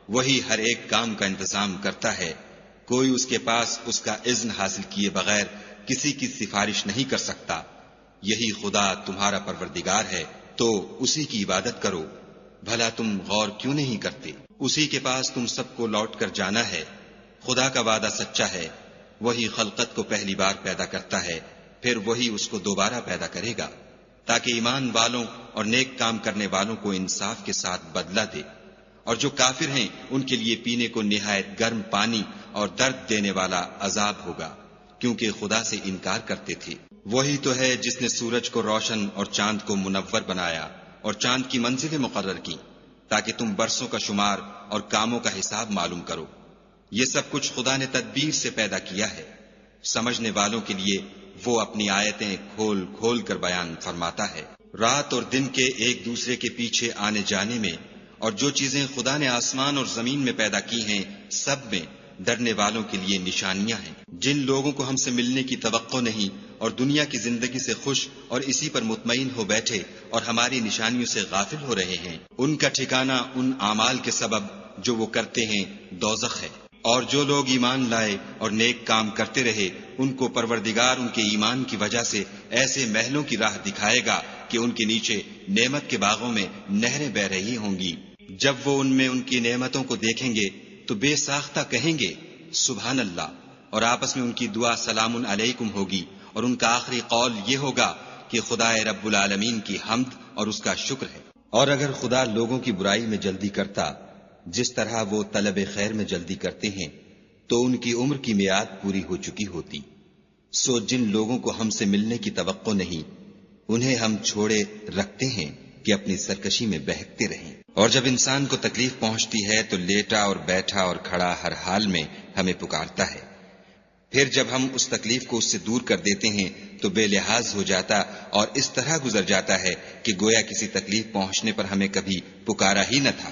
وہی ہر ایک کام کا انتظام کرتا ہے، کوئی اس کے پاس اس کا اذن حاصل کیے بغیر کسی کی سفارش نہیں کر سکتا۔ یہی خدا تمہارا پروردگار ہے، تو اسی کی عبادت کرو۔ بھلا تم غور کیوں نہیں کرتے؟ اسی کے پاس تم سب کو لوٹ کر جانا ہے۔ خدا کا وعدہ سچا ہے، وہی خلقت کو پہلی بار پیدا کرتا ہے، پھر وہی اس کو دوبارہ پیدا کرے گا، تاکہ ایمان والوں اور نیک کام کرنے والوں کو انصاف کے ساتھ بدلہ دے۔ اور جو کافر ہیں ان کے لیے پینے کو نہایت گرم پانی اور درد دینے والا عذاب ہوگا، کیونکہ خدا سے انکار کرتے تھے۔ وہی تو ہے جس نے سورج کو روشن اور چاند کو منور بنایا اور چاند کی منزلیں مقرر کی تاکہ تم برسوں کا شمار اور کاموں کا حساب معلوم کرو۔ یہ سب کچھ خدا نے تدبیر سے پیدا کیا ہے۔ سمجھنے والوں کے لیے وہ اپنی آیتیں کھول کھول کر بیان فرماتا ہے۔ رات اور دن کے ایک دوسرے کے پیچھے آنے جانے میں اور جو چیزیں خدا نے آسمان اور زمین میں پیدا کی ہیں سب میں ڈرنے والوں کے لیے نشانیاں ہیں۔ جن لوگوں کو ہم سے ملنے کی توقع نہیں اور دنیا کی زندگی سے خوش اور اسی پر مطمئن ہو بیٹھے اور ہماری نشانیوں سے غافل ہو رہے ہیں، ان کا ٹھکانہ ان اعمال کے سبب جو وہ کرتے ہیں دوزخ ہے۔ اور جو لوگ ایمان لائے اور نیک کام کرتے رہے ان کو پروردگار ان کے ایمان کی وجہ سے ایسے محلوں کی راہ دکھائے گا کہ ان کے نیچے نعمت کے باغوں میں نہریں بہ رہی ہوں گی۔ جب وہ ان میں ان کی نعمتوں کو دیکھیں گے تو بے ساختہ کہیں گے سبحان اللہ، اور آپس میں ان کی دعا سلام علیکم ہوگی، اور ان کا آخری قول یہ ہوگا کہ خدا رب العالمین کی حمد اور اس کا شکر ہے۔ اور اگر خدا لوگوں کی برائی میں جلدی کرتا جس طرح وہ طلب خیر میں جلدی کرتے ہیں تو ان کی عمر کی میعاد پوری ہو چکی ہوتی۔ سو جن لوگوں کو ہم سے ملنے کی توقع نہیں، انہیں ہم چھوڑے رکھتے ہیں کہ اپنی سرکشی میں بہکتے رہیں۔ اور جب انسان کو تکلیف پہنچتی ہے تو لیٹا اور بیٹھا اور کھڑا ہر حال میں ہمیں پکارتا ہے، پھر جب ہم اس تکلیف کو اس سے دور کر دیتے ہیں تو بے لحاظ ہو جاتا اور اس طرح گزر جاتا ہے کہ گویا کسی تکلیف پہنچنے پر ہمیں کبھی پکارا ہی نہ تھا۔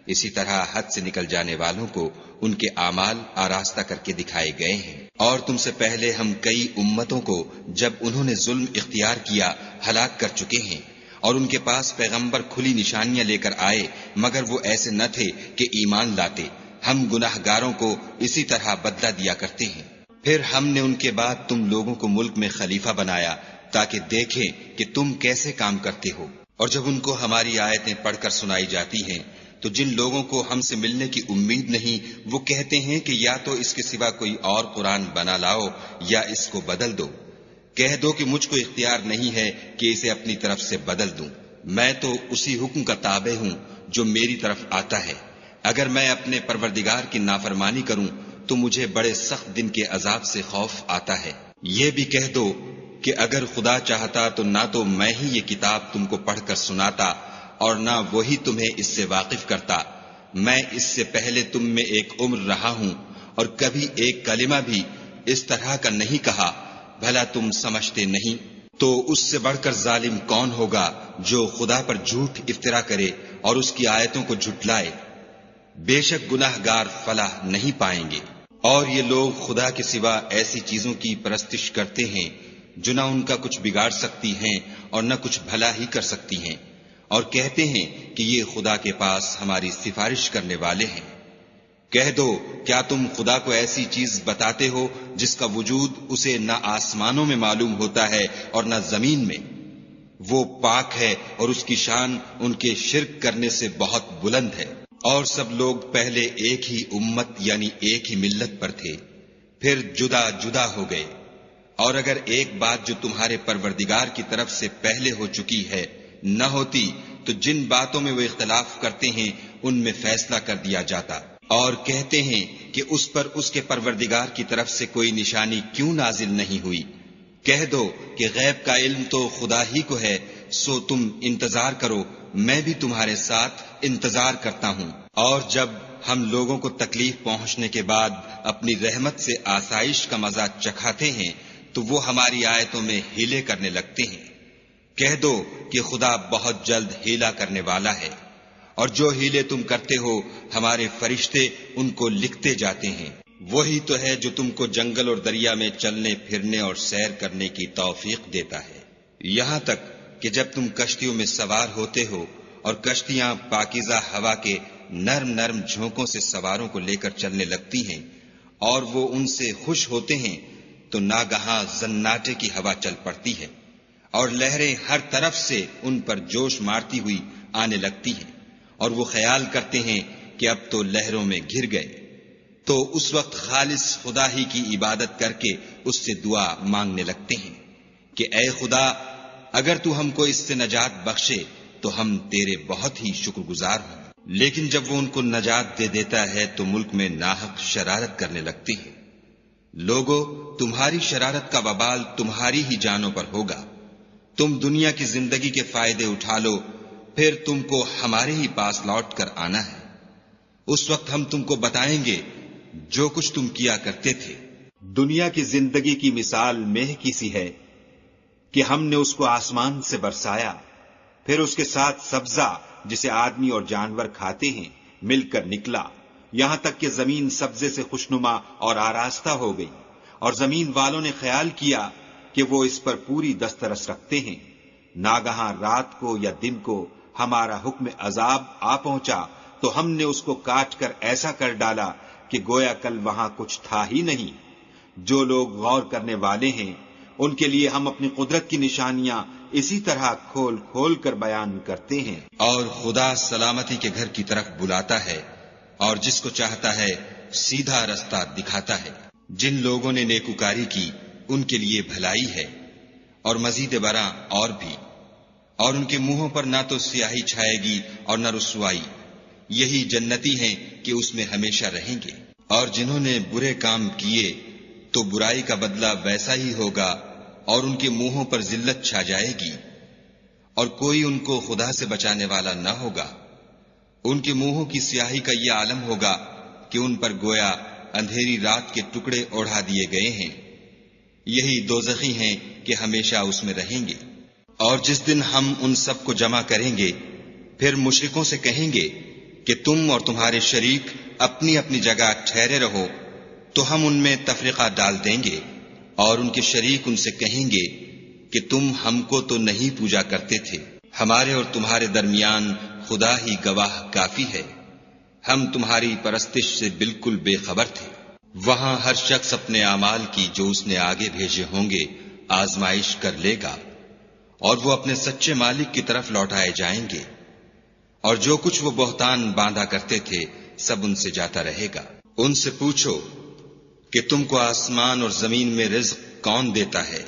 اسی طرح حد سے نکل جانے والوں کو ان کے اعمال آراستہ کر کے دکھائے گئے ہیں۔ اور تم سے پہلے ہم کئی امتوں کو جب انہوں نے ظلم اختیار کیا ہلاک کر چکے ہیں، اور ان کے پاس پیغمبر کھلی نشانیاں لے کر آئے مگر وہ ایسے نہ تھے کہ ایمان لاتے۔ ہم گناہ گاروں کو اسی طرح بدلہ دیا کرتے ہیں۔ پھر ہم نے ان کے بعد تم لوگوں کو ملک میں خلیفہ بنایا تاکہ دیکھیں کہ تم کیسے کام کرتے ہو۔ اور جب ان کو ہماری آیتیں پڑھ کر سنائی جاتی ہیں تو جن لوگوں کو ہم سے ملنے کی امید نہیں وہ کہتے ہیں کہ یا تو اس کے سوا کوئی اور قرآن بنا لاؤ یا اس کو بدل دو۔ کہہ دو کہ مجھ کو اختیار نہیں ہے کہ اسے اپنی طرف سے بدل دوں، میں تو اسی حکم کا تابع ہوں جو میری طرف آتا ہے۔ اگر میں اپنے پروردگار کی نافرمانی کروں تو مجھے بڑے سخت دن کے عذاب سے خوف آتا ہے۔ یہ بھی کہہ دو کہ اگر خدا چاہتا تو نہ تو میں ہی یہ کتاب تم کو پڑھ کر سناتا اور نہ وہی تمہیں اس سے واقف کرتا۔ میں اس سے پہلے تم میں ایک عمر رہا ہوں اور کبھی ایک کلمہ بھی اس طرح کا نہیں کہا، بھلا تم سمجھتے نہیں؟ تو اس سے بڑھ کر ظالم کون ہوگا جو خدا پر جھوٹ افطرا کرے اور اس کی آیتوں کو جھٹلائے؟ بے شک گناہ گار فلاح نہیں پائیں گے۔ اور یہ لوگ خدا کے سوا ایسی چیزوں کی پرستش کرتے ہیں جو نہ ان کا کچھ بگاڑ سکتی ہیں اور نہ کچھ بھلا ہی کر سکتی ہیں، اور کہتے ہیں کہ یہ خدا کے پاس ہماری سفارش کرنے والے ہیں۔ کہہ دو کیا تم خدا کو ایسی چیز بتاتے ہو جس کا وجود اسے نہ آسمانوں میں معلوم ہوتا ہے اور نہ زمین میں؟ وہ پاک ہے اور اس کی شان ان کے شرک کرنے سے بہت بلند ہے۔ اور سب لوگ پہلے ایک ہی امت یعنی ایک ہی ملت پر تھے، پھر جدا جدا ہو گئے۔ اور اگر ایک بات جو تمہارے پروردگار کی طرف سے پہلے ہو چکی ہے نہ ہوتی تو جن باتوں میں وہ اختلاف کرتے ہیں ان میں فیصلہ کر دیا جاتا۔ اور کہتے ہیں کہ اس پر اس کے پروردگار کی طرف سے کوئی نشانی کیوں نازل نہیں ہوئی؟ کہہ دو کہ غیب کا علم تو خدا ہی کو ہے، سو تم انتظار کرو، میں بھی تمہارے ساتھ انتظار کرتا ہوں۔ اور جب ہم لوگوں کو تکلیف پہنچنے کے بعد اپنی رحمت سے آسائش کا مزہ چکھاتے ہیں تو وہ ہماری آیتوں میں ہیلے کرنے لگتے ہیں۔ کہہ دو کہ خدا بہت جلد ہیلا کرنے والا ہے، اور جو ہیلے تم کرتے ہو ہمارے فرشتے ان کو لکھتے جاتے ہیں۔ وہی تو ہے جو تم کو جنگل اور دریا میں چلنے پھرنے اور سیر کرنے کی توفیق دیتا ہے، یہاں تک کہ جب تم کشتیوں میں سوار ہوتے ہو اور کشتیاں پاکیزہ ہوا کے نرم نرم جھونکوں سے سواروں کو لے کر چلنے لگتی ہیں اور وہ ان سے خوش ہوتے ہیں تو ناگہاں زناٹے کی ہوا چل پڑتی ہے اور لہریں ہر طرف سے ان پر جوش مارتی ہوئی آنے لگتی ہیں، اور وہ خیال کرتے ہیں کہ اب تو لہروں میں گر گئے۔ تو اس وقت خالص خدا ہی کی عبادت کر کے اس سے دعا مانگنے لگتے ہیں کہ اے خدا اگر تو ہم کو اس سے نجات بخشے تو ہم تیرے بہت ہی شکر گزار ہوں۔ لیکن جب وہ ان کو نجات دے دیتا ہے تو ملک میں ناحق شرارت کرنے لگتے ہیں۔ لوگو تمہاری شرارت کا وبال تمہاری ہی جانوں پر ہوگا۔ تم دنیا کی زندگی کے فائدے اٹھا لو، پھر تم کو ہمارے ہی پاس لوٹ کر آنا ہے۔ اس وقت ہم تم کو بتائیں گے جو کچھ تم کیا کرتے تھے۔ دنیا کی زندگی کی مثال مہ کی سی ہے کہ ہم نے اس کو آسمان سے برسایا، پھر اس کے ساتھ سبزہ جسے آدمی اور جانور کھاتے ہیں مل کر نکلا، یہاں تک کہ زمین سبزے سے خوشنما اور آراستہ ہو گئی، اور زمین والوں نے خیال کیا کہ وہ اس پر پوری دسترس رکھتے ہیں۔ ناگہاں رات کو یا دن کو ہمارا حکم عذاب آ پہنچا تو ہم نے اس کو کاٹ کر ایسا کر ڈالا کہ گویا کل وہاں کچھ تھا ہی نہیں۔ جو لوگ غور کرنے والے ہیں ان کے لیے ہم اپنی قدرت کی نشانیاں اسی طرح کھول کھول کر بیان کرتے ہیں۔ اور خدا سلامتی کے گھر کی طرف بلاتا ہے اور جس کو چاہتا ہے سیدھا رستہ دکھاتا ہے۔ جن لوگوں نے نیکوکاری کی ان کے لیے بھلائی ہے، اور مزید برآں اور بھی، اور ان کے منہوں پر نہ تو سیاہی چھائے گی اور نہ رسوائی، یہی جنتی ہیں کہ اس میں ہمیشہ رہیں گے۔ اور جنہوں نے برے کام کیے تو برائی کا بدلہ ویسا ہی ہوگا، اور ان کے منہوں پر ذلت چھا جائے گی، اور کوئی ان کو خدا سے بچانے والا نہ ہوگا۔ ان کے منہوں کی سیاہی کا یہ عالم ہوگا کہ ان پر گویا اندھیری رات کے ٹکڑے اوڑھا دیے گئے ہیں، یہی دوزخی ہیں کہ ہمیشہ اس میں رہیں گے۔ اور جس دن ہم ان سب کو جمع کریں گے، پھر مشرکوں سے کہیں گے کہ تم اور تمہارے شریک اپنی اپنی جگہ ٹھہرے رہو، تو ہم ان میں تفریقہ ڈال دیں گے، اور ان کے شریک ان سے کہیں گے کہ تم ہم کو تو نہیں پوجا کرتے تھے، ہمارے اور تمہارے درمیان خدا ہی گواہ کافی ہے، ہم تمہاری پرستش سے بالکل بے خبر تھے۔ وہاں ہر شخص اپنے اعمال کی جو اس نے آگے بھیجے ہوں گے آزمائش کر لے گا، اور وہ اپنے سچے مالک کی طرف لوٹائے جائیں گے، اور جو کچھ وہ بہتان باندھا کرتے تھے سب ان سے جاتا رہے گا۔ ان سے پوچھو کہ تم کو آسمان اور زمین میں رزق کون دیتا ہے؟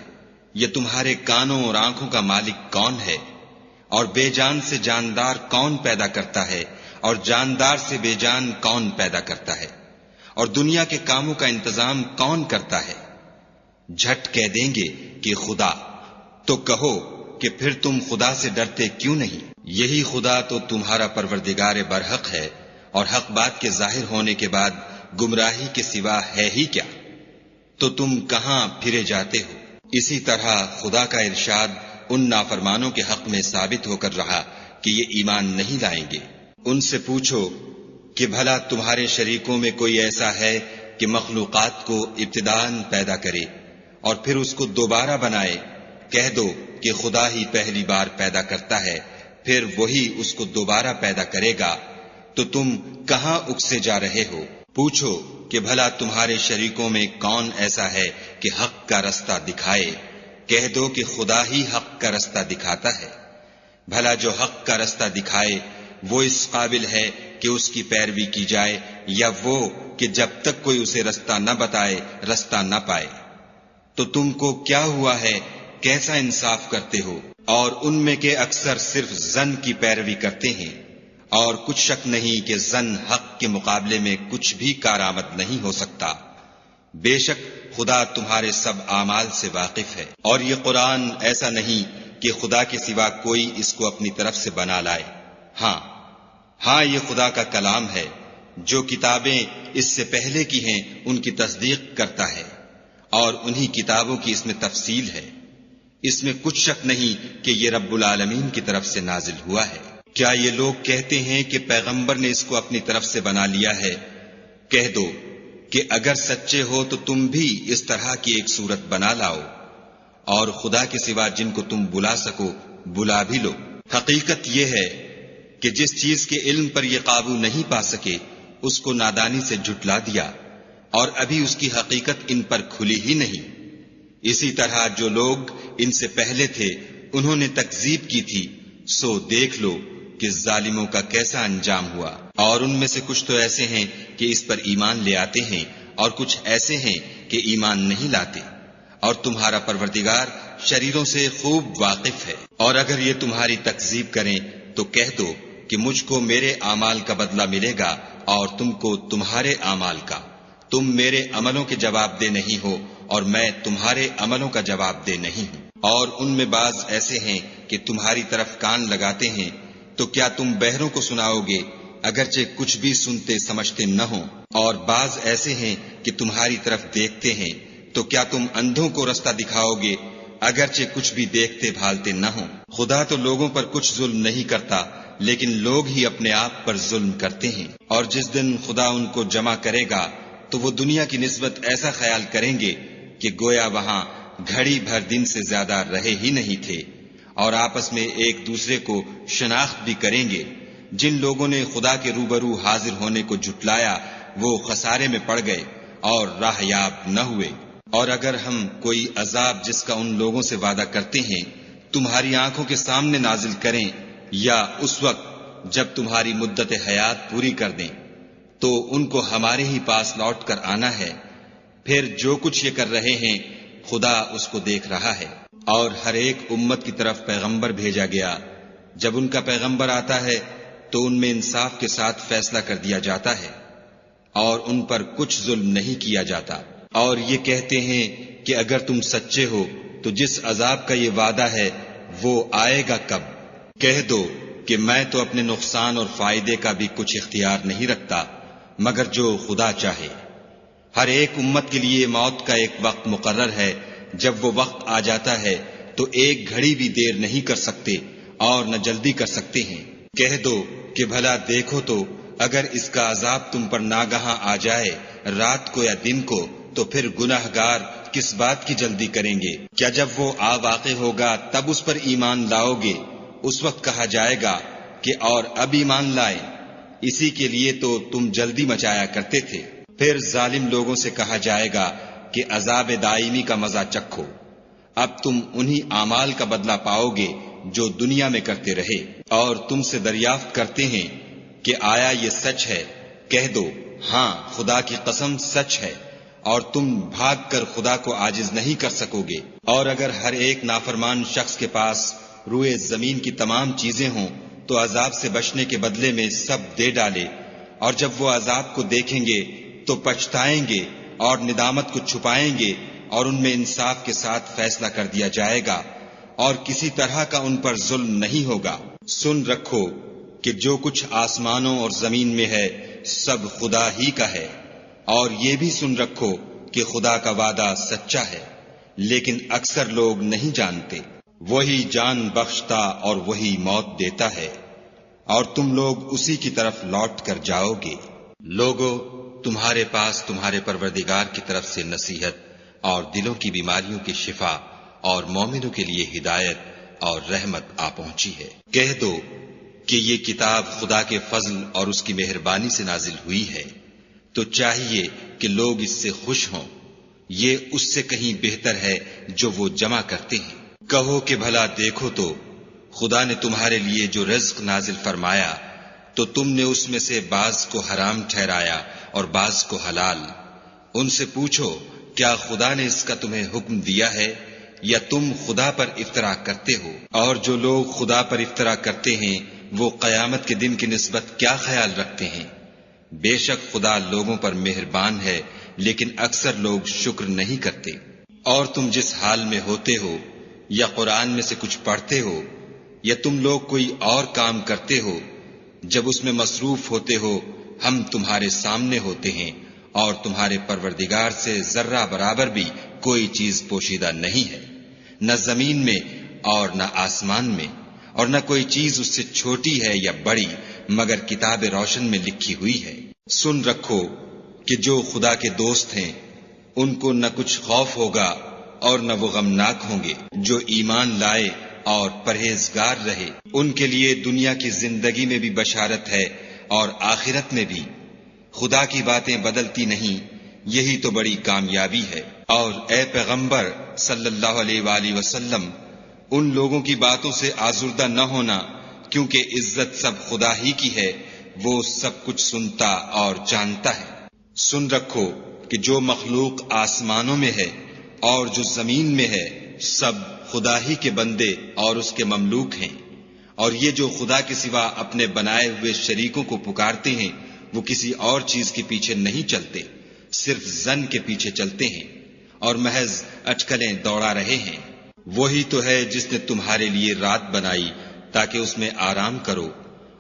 یہ تمہارے کانوں اور آنکھوں کا مالک کون ہے؟ اور بے جان سے جاندار کون پیدا کرتا ہے؟ اور جاندار سے بے جان کون پیدا کرتا ہے؟ اور دنیا کے کاموں کا انتظام کون کرتا ہے؟ جھٹ کہہ دیں گے کہ خدا۔ تو کہو کہ پھر تم خدا سے ڈرتے کیوں نہیں؟ یہی خدا تو تمہارا پروردگار برحق ہے، اور حق بات کے ظاہر ہونے کے بعد گمراہی کے سوا ہے ہی کیا؟ تو تم کہاں پھرے جاتے ہو؟ اسی طرح خدا کا ارشاد ان نافرمانوں کے حق میں ثابت ہو کر رہا کہ یہ ایمان نہیں لائیں گے۔ ان سے پوچھو کہ بھلا تمہارے شریکوں میں کوئی ایسا ہے کہ مخلوقات کو ابتداءً پیدا کرے اور پھر اس کو دوبارہ بنائے؟ کہہ دو کہ خدا ہی پہلی بار پیدا کرتا ہے، پھر وہی اس کو دوبارہ پیدا کرے گا، تو تم کہاں اکسے جا رہے ہو؟ پوچھو کہ بھلا تمہارے شریکوں میں کون ایسا ہے کہ حق کا رستہ دکھائے؟ کہہ دو کہ خدا ہی حق کا رستہ دکھاتا ہے۔ بھلا جو حق کا رستہ دکھائے وہ اس قابل ہے کہ اس کی پیروی کی جائے، یا وہ کہ جب تک کوئی اسے رستہ نہ بتائے رستہ نہ پائے؟ تو تم کو کیا ہوا ہے، کیسا انصاف کرتے ہو؟ اور ان میں کے اکثر صرف ظن کی پیروی کرتے ہیں، اور کچھ شک نہیں کہ ظن حق کے مقابلے میں کچھ بھی کارآمد نہیں ہو سکتا۔ بے شک خدا تمہارے سب اعمال سے واقف ہے، اور یہ قرآن ایسا نہیں کہ خدا کے سوا کوئی اس کو اپنی طرف سے بنا لائے۔ ہاں یہ خدا کا کلام ہے، جو کتابیں اس سے پہلے کی ہیں ان کی تصدیق کرتا ہے، اور انہی کتابوں کی اس میں تفصیل ہے۔ اس میں کچھ شک نہیں کہ یہ رب العالمین کی طرف سے نازل ہوا ہے۔ کیا یہ لوگ کہتے ہیں کہ پیغمبر نے اس کو اپنی طرف سے بنا لیا ہے؟ کہہ دو کہ اگر سچے ہو تو تم بھی اس طرح کی ایک صورت بنا لاؤ، اور خدا کے سوا جن کو تم بلا سکو بلا بھی لو۔ حقیقت یہ ہے کہ جس چیز کے علم پر یہ قابو نہیں پا سکے اس کو نادانی سے جھٹلا دیا، اور ابھی اس کی حقیقت ان پر کھلی ہی نہیں۔ اسی طرح جو لوگ ان سے پہلے تھے انہوں نے تکذیب کی تھی، سو دیکھ لو کہ ظالموں کا کیسا انجام ہوا۔ اور ان میں سے کچھ تو ایسے ہیں کہ اس پر ایمان لے آتے ہیں، اور کچھ ایسے ہیں کہ ایمان نہیں لاتے، اور تمہارا پروردگار شریروں سے خوب واقف ہے۔ اور اگر یہ تمہاری تکذیب کریں تو کہہ دو کہ مجھ کو میرے اعمال کا بدلہ ملے گا اور تم کو تمہارے اعمال کا۔ تم میرے عملوں کے جواب دہ نہیں ہو اور میں تمہارے عملوں کا جواب دہ نہیں ہوں۔ اور ان میں بعض ایسے ہیں کہ تمہاری طرف کان لگاتے ہیں، تو کیا تم بہروں کو سناؤ گے اگرچہ کچھ بھی سنتے سمجھتے نہ ہوں؟ اور بعض ایسے ہیں کہ تمہاری طرف دیکھتے ہیں، تو کیا تم اندھوں کو رستہ دکھاؤ گے اگرچہ کچھ بھی دیکھتے بھالتے نہ ہوں؟ خدا تو لوگوں پر کچھ ظلم نہیں کرتا، لیکن لوگ ہی اپنے آپ پر ظلم کرتے ہیں۔ اور جس دن خدا ان کو جمع کرے گا تو وہ دنیا کی نسبت ایسا خیال کریں گے کہ گویا وہاں گھڑی بھر دن سے زیادہ رہے ہی نہیں تھے، اور آپس میں ایک دوسرے کو شناخت بھی کریں گے۔ جن لوگوں نے خدا کے روبرو حاضر ہونے کو جھٹلایا وہ خسارے میں پڑ گئے اور راہ یاب نہ ہوئے۔ اور اگر ہم کوئی عذاب جس کا ان لوگوں سے وعدہ کرتے ہیں تمہاری آنکھوں کے سامنے نازل کریں، یا اس وقت جب تمہاری مدت حیات پوری کر دیں، تو ان کو ہمارے ہی پاس لوٹ کر آنا ہے، پھر جو کچھ یہ کر رہے ہیں خدا اس کو دیکھ رہا ہے۔ اور ہر ایک امت کی طرف پیغمبر بھیجا گیا، جب ان کا پیغمبر آتا ہے تو ان میں انصاف کے ساتھ فیصلہ کر دیا جاتا ہے اور ان پر کچھ ظلم نہیں کیا جاتا۔ اور یہ کہتے ہیں کہ اگر تم سچے ہو تو جس عذاب کا یہ وعدہ ہے وہ آئے گا کب؟ کہہ دو کہ میں تو اپنے نقصان اور فائدے کا بھی کچھ اختیار نہیں رکھتا مگر جو خدا چاہے۔ ہر ایک امت کے لیے موت کا ایک وقت مقرر ہے، جب وہ وقت آ جاتا ہے تو ایک گھڑی بھی دیر نہیں کر سکتے اور نہ جلدی کر سکتے ہیں۔ کہہ دو کہ بھلا دیکھو تو اگر اس کا عذاب تم پر ناگہاں آ جائے رات کو یا دن کو تو پھر گناہگار کس بات کی جلدی کریں گے؟ کیا جب وہ آ واقع ہوگا تب اس پر ایمان لاؤ گے؟ اس وقت کہا جائے گا کہ اور اب ایمان لائیں، اسی کے لیے تو تم جلدی مچایا کرتے تھے۔ پھر ظالم لوگوں سے کہا جائے گا کہ عذاب دائمی کا مزہ چکھو، اب تم انہی اعمال کا بدلہ پاؤ گے جو دنیا میں کرتے رہے۔ اور تم سے دریافت کرتے ہیں کہ آیا یہ سچ ہے؟ کہہ دو ہاں خدا کی قسم سچ ہے، اور تم بھاگ کر خدا کو عاجز نہیں کر سکو گے۔ اور اگر ہر ایک نافرمان شخص کے پاس روئے زمین کی تمام چیزیں ہوں تو عذاب سے بچنے کے بدلے میں سب دے ڈالے، اور جب وہ عذاب کو دیکھیں گے تو پچھتائیں گے اور ندامت کو چھپائیں گے، اور ان میں انصاف کے ساتھ فیصلہ کر دیا جائے گا، اور کسی طرح کا ان پر ظلم نہیں ہوگا۔ سن رکھو کہ جو کچھ آسمانوں اور زمین میں ہے سب خدا ہی کا ہے، اور یہ بھی سن رکھو کہ خدا کا وعدہ سچا ہے، لیکن اکثر لوگ نہیں جانتے۔ وہی جان بخشتا اور وہی موت دیتا ہے، اور تم لوگ اسی کی طرف لوٹ کر جاؤ گے۔ لوگو تمہارے پاس تمہارے پروردگار کی طرف سے نصیحت اور دلوں کی بیماریوں کی شفا اور مومنوں کے لیے ہدایت اور رحمت آ پہنچی ہے۔ کہہ دو کہ یہ کتاب خدا کے فضل اور اس کی مہربانی سے نازل ہوئی ہے، تو چاہیے کہ لوگ اس سے خوش ہوں، یہ اس سے کہیں بہتر ہے جو وہ جمع کرتے ہیں۔ کہو کہ بھلا دیکھو تو خدا نے تمہارے لیے جو رزق نازل فرمایا تو تم نے اس میں سے بعض کو حرام ٹھہرایا اور بعض کو حلال۔ ان سے پوچھو کیا خدا نے اس کا تمہیں حکم دیا ہے یا تم خدا پر افطرا کرتے ہو؟ اور جو لوگ خدا پر افطرا کرتے ہیں وہ قیامت کے دن کی نسبت کیا خیال رکھتے ہیں؟ بے شک خدا لوگوں پر مہربان ہے، لیکن اکثر لوگ شکر نہیں کرتے۔ اور تم جس حال میں ہوتے ہو، یا قرآن میں سے کچھ پڑھتے ہو یا تم لوگ کوئی اور کام کرتے ہو، جب اس میں مصروف ہوتے ہو ہم تمہارے سامنے ہوتے ہیں، اور تمہارے پروردگار سے ذرہ برابر بھی کوئی چیز پوشیدہ نہیں ہے، نہ زمین میں اور نہ آسمان میں، اور نہ کوئی چیز اس سے چھوٹی ہے یا بڑی مگر کتاب روشن میں لکھی ہوئی ہے۔ سن رکھو کہ جو خدا کے دوست ہیں ان کو نہ کچھ خوف ہوگا اور نہ وہ غمناک ہوں گے۔ جو ایمان لائے اور پرہیزگار رہے ان کے لیے دنیا کی زندگی میں بھی بشارت ہے اور آخرت میں بھی۔ خدا کی باتیں بدلتی نہیں، یہی تو بڑی کامیابی ہے۔ اور اے پیغمبر صلی اللہ علیہ وآلہ وسلم، ان لوگوں کی باتوں سے آزردہ نہ ہونا، کیونکہ عزت سب خدا ہی کی ہے، وہ سب کچھ سنتا اور جانتا ہے۔ سن رکھو کہ جو مخلوق آسمانوں میں ہے اور جو زمین میں ہے سب خدا ہی کے بندے اور اس کے مملوک ہیں، اور یہ جو خدا کے سوا اپنے بنائے ہوئے شریکوں کو پکارتے ہیں وہ کسی اور چیز کے پیچھے نہیں چلتے، صرف ظن کے پیچھے چلتے ہیں اور محض اٹکلیں دوڑا رہے ہیں۔ وہی تو ہے جس نے تمہارے لیے رات بنائی تاکہ اس میں آرام کرو،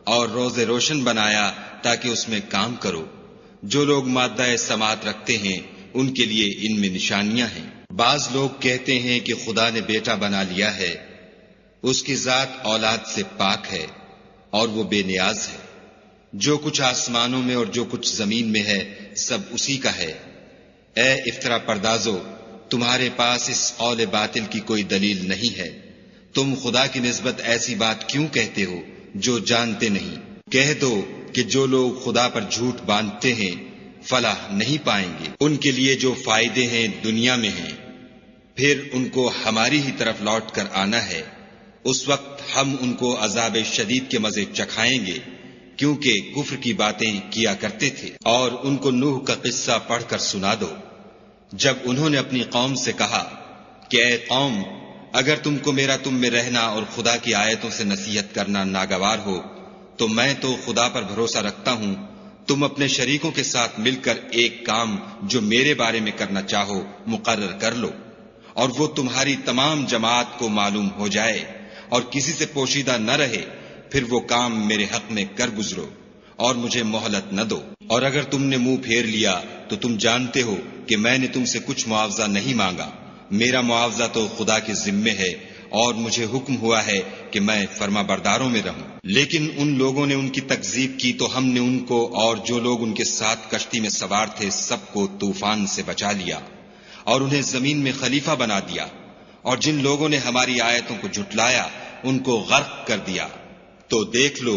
اور روز روشن بنایا تاکہ اس میں کام کرو۔ جو لوگ مادہ سماعت رکھتے ہیں ان کے لیے ان میں نشانیاں ہیں۔ بعض لوگ کہتے ہیں کہ خدا نے بیٹا بنا لیا ہے، اس کی ذات اولاد سے پاک ہے اور وہ بے نیاز ہے۔ جو کچھ آسمانوں میں اور جو کچھ زمین میں ہے سب اسی کا ہے۔ اے افطرا پردازو، تمہارے پاس اس قول باطل کی کوئی دلیل نہیں ہے، تم خدا کی نسبت ایسی بات کیوں کہتے ہو جو جانتے نہیں؟ کہہ دو کہ جو لوگ خدا پر جھوٹ باندھتے ہیں فلاح نہیں پائیں گے۔ ان کے لیے جو فائدے ہیں دنیا میں ہیں، پھر ان کو ہماری ہی طرف لوٹ کر آنا ہے، اس وقت ہم ان کو عذاب شدید کے مزے چکھائیں گے، کیونکہ کفر کی باتیں کیا کرتے تھے۔ اور ان کو نوح کا قصہ پڑھ کر سنا دو، جب انہوں نے اپنی قوم سے کہا کہ اے قوم، اگر تم کو میرا تم میں رہنا اور خدا کی آیتوں سے نصیحت کرنا ناگوار ہو تو میں تو خدا پر بھروسہ رکھتا ہوں، تم اپنے شریکوں کے ساتھ مل کر ایک کام جو میرے بارے میں کرنا چاہو مقرر کر لو، اور وہ تمہاری تمام جماعت کو معلوم ہو جائے اور کسی سے پوشیدہ نہ رہے، پھر وہ کام میرے حق میں کر گزرو اور مجھے مہلت نہ دو۔ اور اگر تم نے منہ پھیر لیا تو تم جانتے ہو کہ میں نے تم سے کچھ معاوضہ نہیں مانگا، میرا معاوضہ تو خدا کے ذمے ہے، اور مجھے حکم ہوا ہے کہ میں فرما برداروں میں رہوں۔ لیکن ان لوگوں نے ان کی تکذیب کی تو ہم نے ان کو اور جو لوگ ان کے ساتھ کشتی میں سوار تھے سب کو طوفان سے بچا لیا اور انہیں زمین میں خلیفہ بنا دیا، اور جن لوگوں نے ہماری آیتوں کو جھٹلایا ان کو غرق کر دیا۔ تو دیکھ لو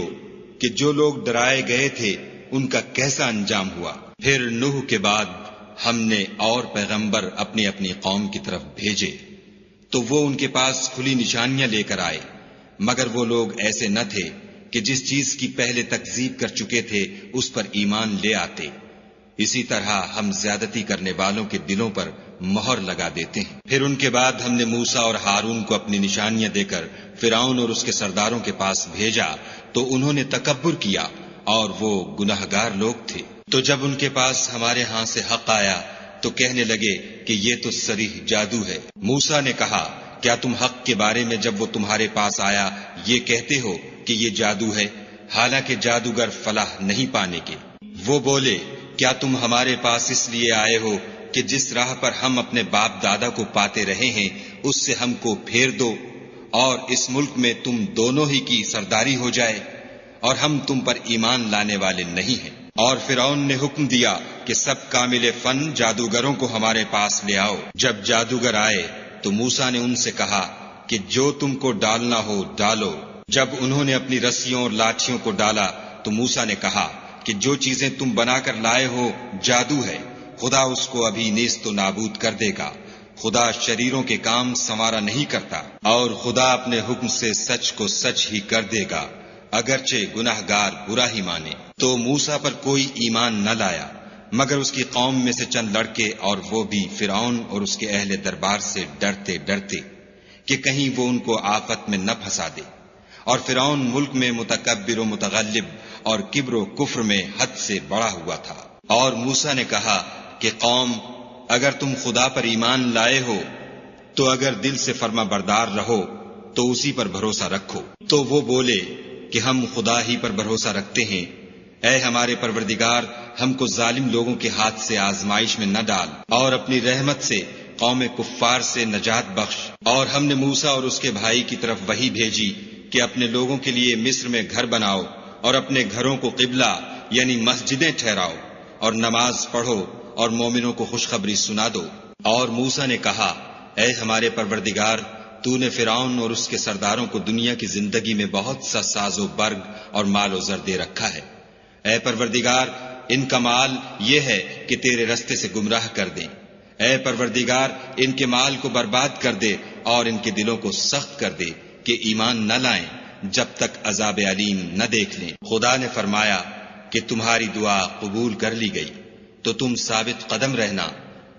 کہ جو لوگ ڈرائے گئے تھے ان کا کیسا انجام ہوا۔ پھر نوح کے بعد ہم نے اور پیغمبر اپنی اپنی قوم کی طرف بھیجے تو وہ ان کے پاس کھلی نشانیاں لے کر آئے، مگر وہ لوگ ایسے نہ تھے کہ جس چیز کی پہلے تکذیب کر چکے تھے اس پر ایمان لے آتے۔ اسی طرح ہم زیادتی کرنے والوں کے دلوں پر مہر لگا دیتے ہیں۔ پھر ان کے بعد ہم نے موسیٰ اور ہارون کو اپنی نشانیاں دے کر فرعون اور اس کے سرداروں کے پاس بھیجا تو انہوں نے تکبر کیا اور وہ گناہگار لوگ تھے۔ تو جب ان کے پاس ہمارے ہاں سے حق آیا تو کہنے لگے کہ یہ تو صریح جادو ہے۔ موسیٰ نے کہا کیا تم حق کے بارے میں جب وہ تمہارے پاس آیا یہ کہتے ہو کہ یہ جادو ہے، حالانکہ جادوگر فلاح نہیں پانے کے؟ وہ بولے کیا تم ہمارے پاس اس لیے آئے ہو کہ جس راہ پر ہم اپنے باپ دادا کو پاتے رہے ہیں اس سے ہم کو پھیر دو اور اس ملک میں تم دونوں ہی کی سرداری ہو جائے، اور ہم تم پر ایمان لانے والے نہیں ہیں۔ اور فرعون نے حکم دیا کہ سب کامل فن جادوگروں کو ہمارے پاس لے آؤ۔ جب جادوگر آئے تو موسیٰ نے ان سے کہا کہ جو تم کو ڈالنا ہو ڈالو۔ جب انہوں نے اپنی رسیوں اور لاٹھیوں کو ڈالا تو موسیٰ نے کہا کہ جو چیزیں تم بنا کر لائے ہو جادو ہے، خدا اس کو ابھی نیست و نابود کر دے گا۔ خدا شریروں کے کام سنوارا نہیں کرتا، اور خدا اپنے حکم سے سچ کو سچ ہی کر دے گا، اگرچہ گناہگار برا ہی مانے۔ تو موسیٰ پر کوئی ایمان نہ لایا مگر اس کی قوم میں سے چند لڑکے، اور وہ بھی فرعون اور اس کے اہل دربار سے ڈرتے ڈرتے کہ کہیں وہ ان کو آفت میں نہ پھنسا دے۔ اور فرعون ملک میں متکبر و متغلب اور کبر و کفر میں حد سے بڑا ہوا تھا۔ اور موسیٰ نے کہا کہ قوم، اگر تم خدا پر ایمان لائے ہو تو اگر دل سے فرما بردار رہو تو اسی پر بھروسہ رکھو۔ تو وہ بولے کہ ہم خدا ہی پر بھروسہ رکھتے ہیں۔ اے ہمارے پروردگار، ہم کو ظالم لوگوں کے ہاتھ سے آزمائش میں نہ ڈال، اور اپنی رحمت سے قوم کفار سے نجات بخش۔ اور ہم نے موسیٰ اور اس کے بھائی کی طرف وحی بھیجی کہ اپنے لوگوں کے لیے مصر میں گھر بناؤ اور اپنے گھروں کو قبلہ یعنی مسجدیں ٹھہراؤ، اور نماز پڑھو اور مومنوں کو خوشخبری سنا دو۔ اور موسیٰ نے کہا اے ہمارے پروردگار، تو نے فرعون اور اس کے سرداروں کو دنیا کی زندگی میں بہت سا ساز و برگ اور مال و زر دے رکھا ہے۔ اے پروردگار، ان کا مال یہ ہے کہ تیرے رستے سے گمراہ کر دیں۔ اے پروردگار، ان کے مال کو برباد کر دے اور ان کے دلوں کو سخت کر دے کہ ایمان نہ لائیں جب تک عذاب علیم نہ دیکھ لیں۔ خدا نے فرمایا کہ تمہاری دعا قبول کر لی گئی، تو تم ثابت قدم رہنا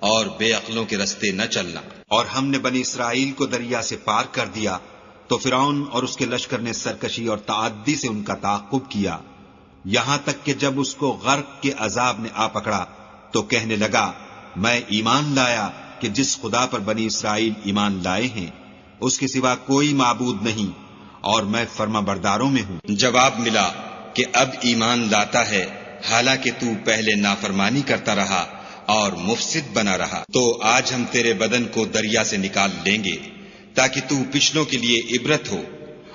اور بے عقلوں کے رستے نہ چلنا۔ اور ہم نے بنی اسرائیل کو دریا سے پار کر دیا تو فرعون اور اس کے لشکر نے سرکشی اور تعدی سے ان کا تعاقب کیا، یہاں تک کہ جب اس کو غرق کے عذاب نے آ پکڑا تو کہنے لگا میں ایمان لایا کہ جس خدا پر بنی اسرائیل ایمان لائے ہیں اس کے سوا کوئی معبود نہیں، اور میں فرما برداروں میں ہوں۔ جواب ملا کہ اب ایمان لاتا ہے حالانکہ تو پہلے نافرمانی کرتا رہا اور مفسد بنا رہا۔ تو آج ہم تیرے بدن کو دریا سے نکال لیں گے تاکہ تو پچھلوں کے لیے عبرت ہو،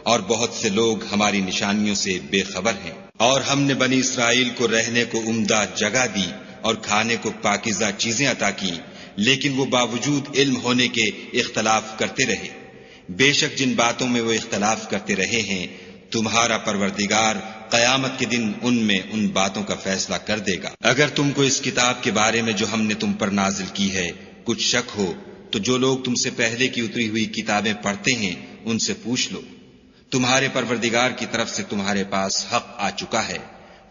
اور بہت سے لوگ ہماری نشانیوں سے بے خبر ہیں۔ اور ہم نے بنی اسرائیل کو رہنے کو عمدہ جگہ دی اور کھانے کو پاکیزہ چیزیں عطا کی، لیکن وہ باوجود علم ہونے کے اختلاف کرتے رہے۔ بے شک جن باتوں میں وہ اختلاف کرتے رہے ہیں تمہارا پروردگار قیامت کے دن ان میں ان باتوں کا فیصلہ کر دے گا۔ اگر تم کو اس کتاب کے بارے میں جو ہم نے تم پر نازل کی ہے کچھ شک ہو تو جو لوگ تم سے پہلے کی اتری ہوئی کتابیں پڑھتے ہیں ان سے پوچھ لو، تمہارے پروردگار کی طرف سے تمہارے پاس حق آ چکا ہے،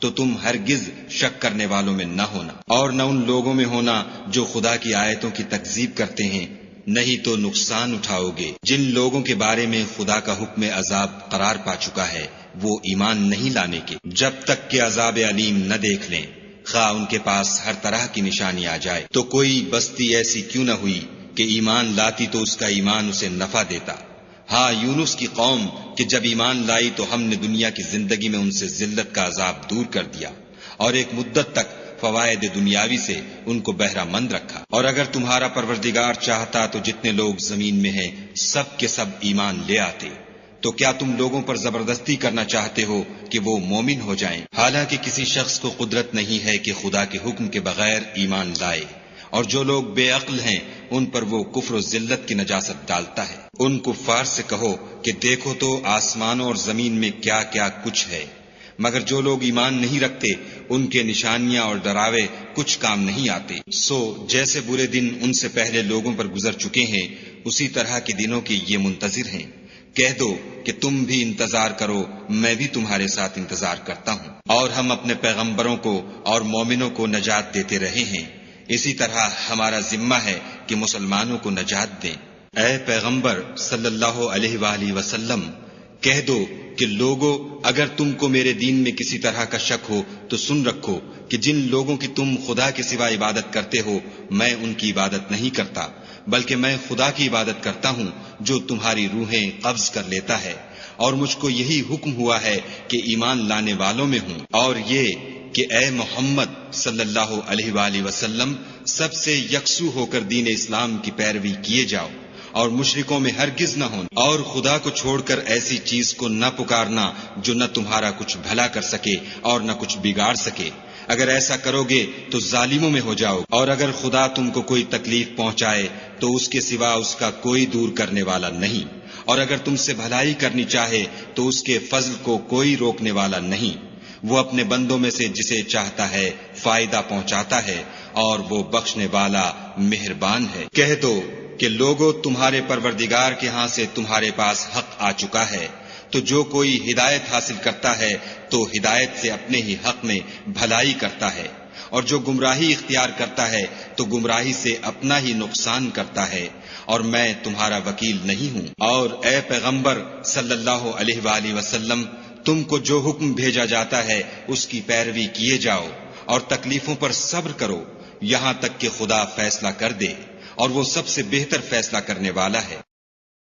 تو تم ہرگز شک کرنے والوں میں نہ ہونا، اور نہ ان لوگوں میں ہونا جو خدا کی آیتوں کی تکذیب کرتے ہیں، نہیں تو نقصان اٹھاؤ گے۔ جن لوگوں کے بارے میں خدا کا حکم عذاب قرار پا چکا ہے وہ ایمان نہیں لانے کے جب تک کہ عذاب علیم نہ دیکھ لیں، خواہ ان کے پاس ہر طرح کی نشانی آ جائے۔ تو کوئی بستی ایسی کیوں نہ ہوئی کہ ایمان لاتی تو اس کا ایمان اسے نفع دیتا۔ ہاں، یونس کی قوم کہ جب ایمان لائی تو ہم نے دنیا کی زندگی میں ان سے ذلت کا عذاب دور کر دیا اور ایک مدت تک فوائد دنیاوی سے ان کو بہرہ مند رکھا۔ اور اگر تمہارا پروردگار چاہتا تو جتنے لوگ زمین میں ہیں سب کے سب ایمان لے آتے۔ تو کیا تم لوگوں پر زبردستی کرنا چاہتے ہو کہ وہ مومن ہو جائیں؟ حالانکہ کسی شخص کو قدرت نہیں ہے کہ خدا کے حکم کے بغیر ایمان لائے، اور جو لوگ بے عقل ہیں ان پر وہ کفر و ذلت کی نجاست ڈالتا ہے۔ ان کفار سے کہو کہ دیکھو تو آسمانوں اور زمین میں کیا کیا کچھ ہے، مگر جو لوگ ایمان نہیں رکھتے ان کے نشانیاں اور ڈراوے کچھ کام نہیں آتے۔ سو جیسے برے دن ان سے پہلے لوگوں پر گزر چکے ہیں اسی طرح کے دنوں کے یہ منتظر ہیں۔ کہہ دو کہ تم بھی انتظار کرو، میں بھی تمہارے ساتھ انتظار کرتا ہوں، اور ہم اپنے پیغمبروں کو اور مومنوں کو نجات دیتے رہے ہیں، اسی طرح ہمارا ذمہ ہے کہ مسلمانوں کو نجات دیں۔ اے پیغمبر صلی اللہ علیہ وآلہ وسلم، کہہ دو کہ لوگو اگر تم کو میرے دین میں کسی طرح کا شک ہو تو سن رکھو کہ جن لوگوں کی تم خدا کے سوا عبادت کرتے ہو میں ان کی عبادت نہیں کرتا، بلکہ میں خدا کی عبادت کرتا ہوں جو تمہاری روحیں قبض کر لیتا ہے، اور مجھ کو یہی حکم ہوا ہے کہ ایمان لانے والوں میں ہوں، اور یہ کہ اے محمد صلی اللہ علیہ وآلہ وسلم سب سے یکسو ہو کر دین اسلام کی پیروی کیے جاؤ، اور مشرکوں میں ہرگز نہ ہونا، اور خدا کو چھوڑ کر ایسی چیز کو نہ پکارنا جو نہ تمہارا کچھ بھلا کر سکے اور نہ کچھ بگاڑ سکے۔ اگر ایسا کرو گے تو ظالموں میں ہو جاؤ، اور اگر خدا تم کو کوئی تکلیف پہنچائے تو اس کے سوا اس کا کوئی دور کرنے والا نہیں، اور اگر تم سے بھلائی کرنی چاہے تو اس کے فضل کو کوئی روکنے والا نہیں۔ وہ اپنے بندوں میں سے جسے چاہتا ہے فائدہ پہنچاتا ہے، اور وہ بخشنے والا مہربان ہے۔ کہہ دو کہ لوگو تمہارے پروردگار کے ہاں سے تمہارے پاس حق آ چکا ہے، تو جو کوئی ہدایت حاصل کرتا ہے تو ہدایت سے اپنے ہی حق میں بھلائی کرتا ہے، اور جو گمراہی اختیار کرتا ہے تو گمراہی سے اپنا ہی نقصان کرتا ہے، اور میں تمہارا وکیل نہیں ہوں۔ اور اے پیغمبر صلی اللہ علیہ وآلہ وسلم، تم کو جو حکم بھیجا جاتا ہے اس کی پیروی کیے جاؤ، اور تکلیفوں پر صبر کرو یہاں تک کہ خدا فیصلہ کر دے، اور وہ سب سے بہتر فیصلہ کرنے والا ہے۔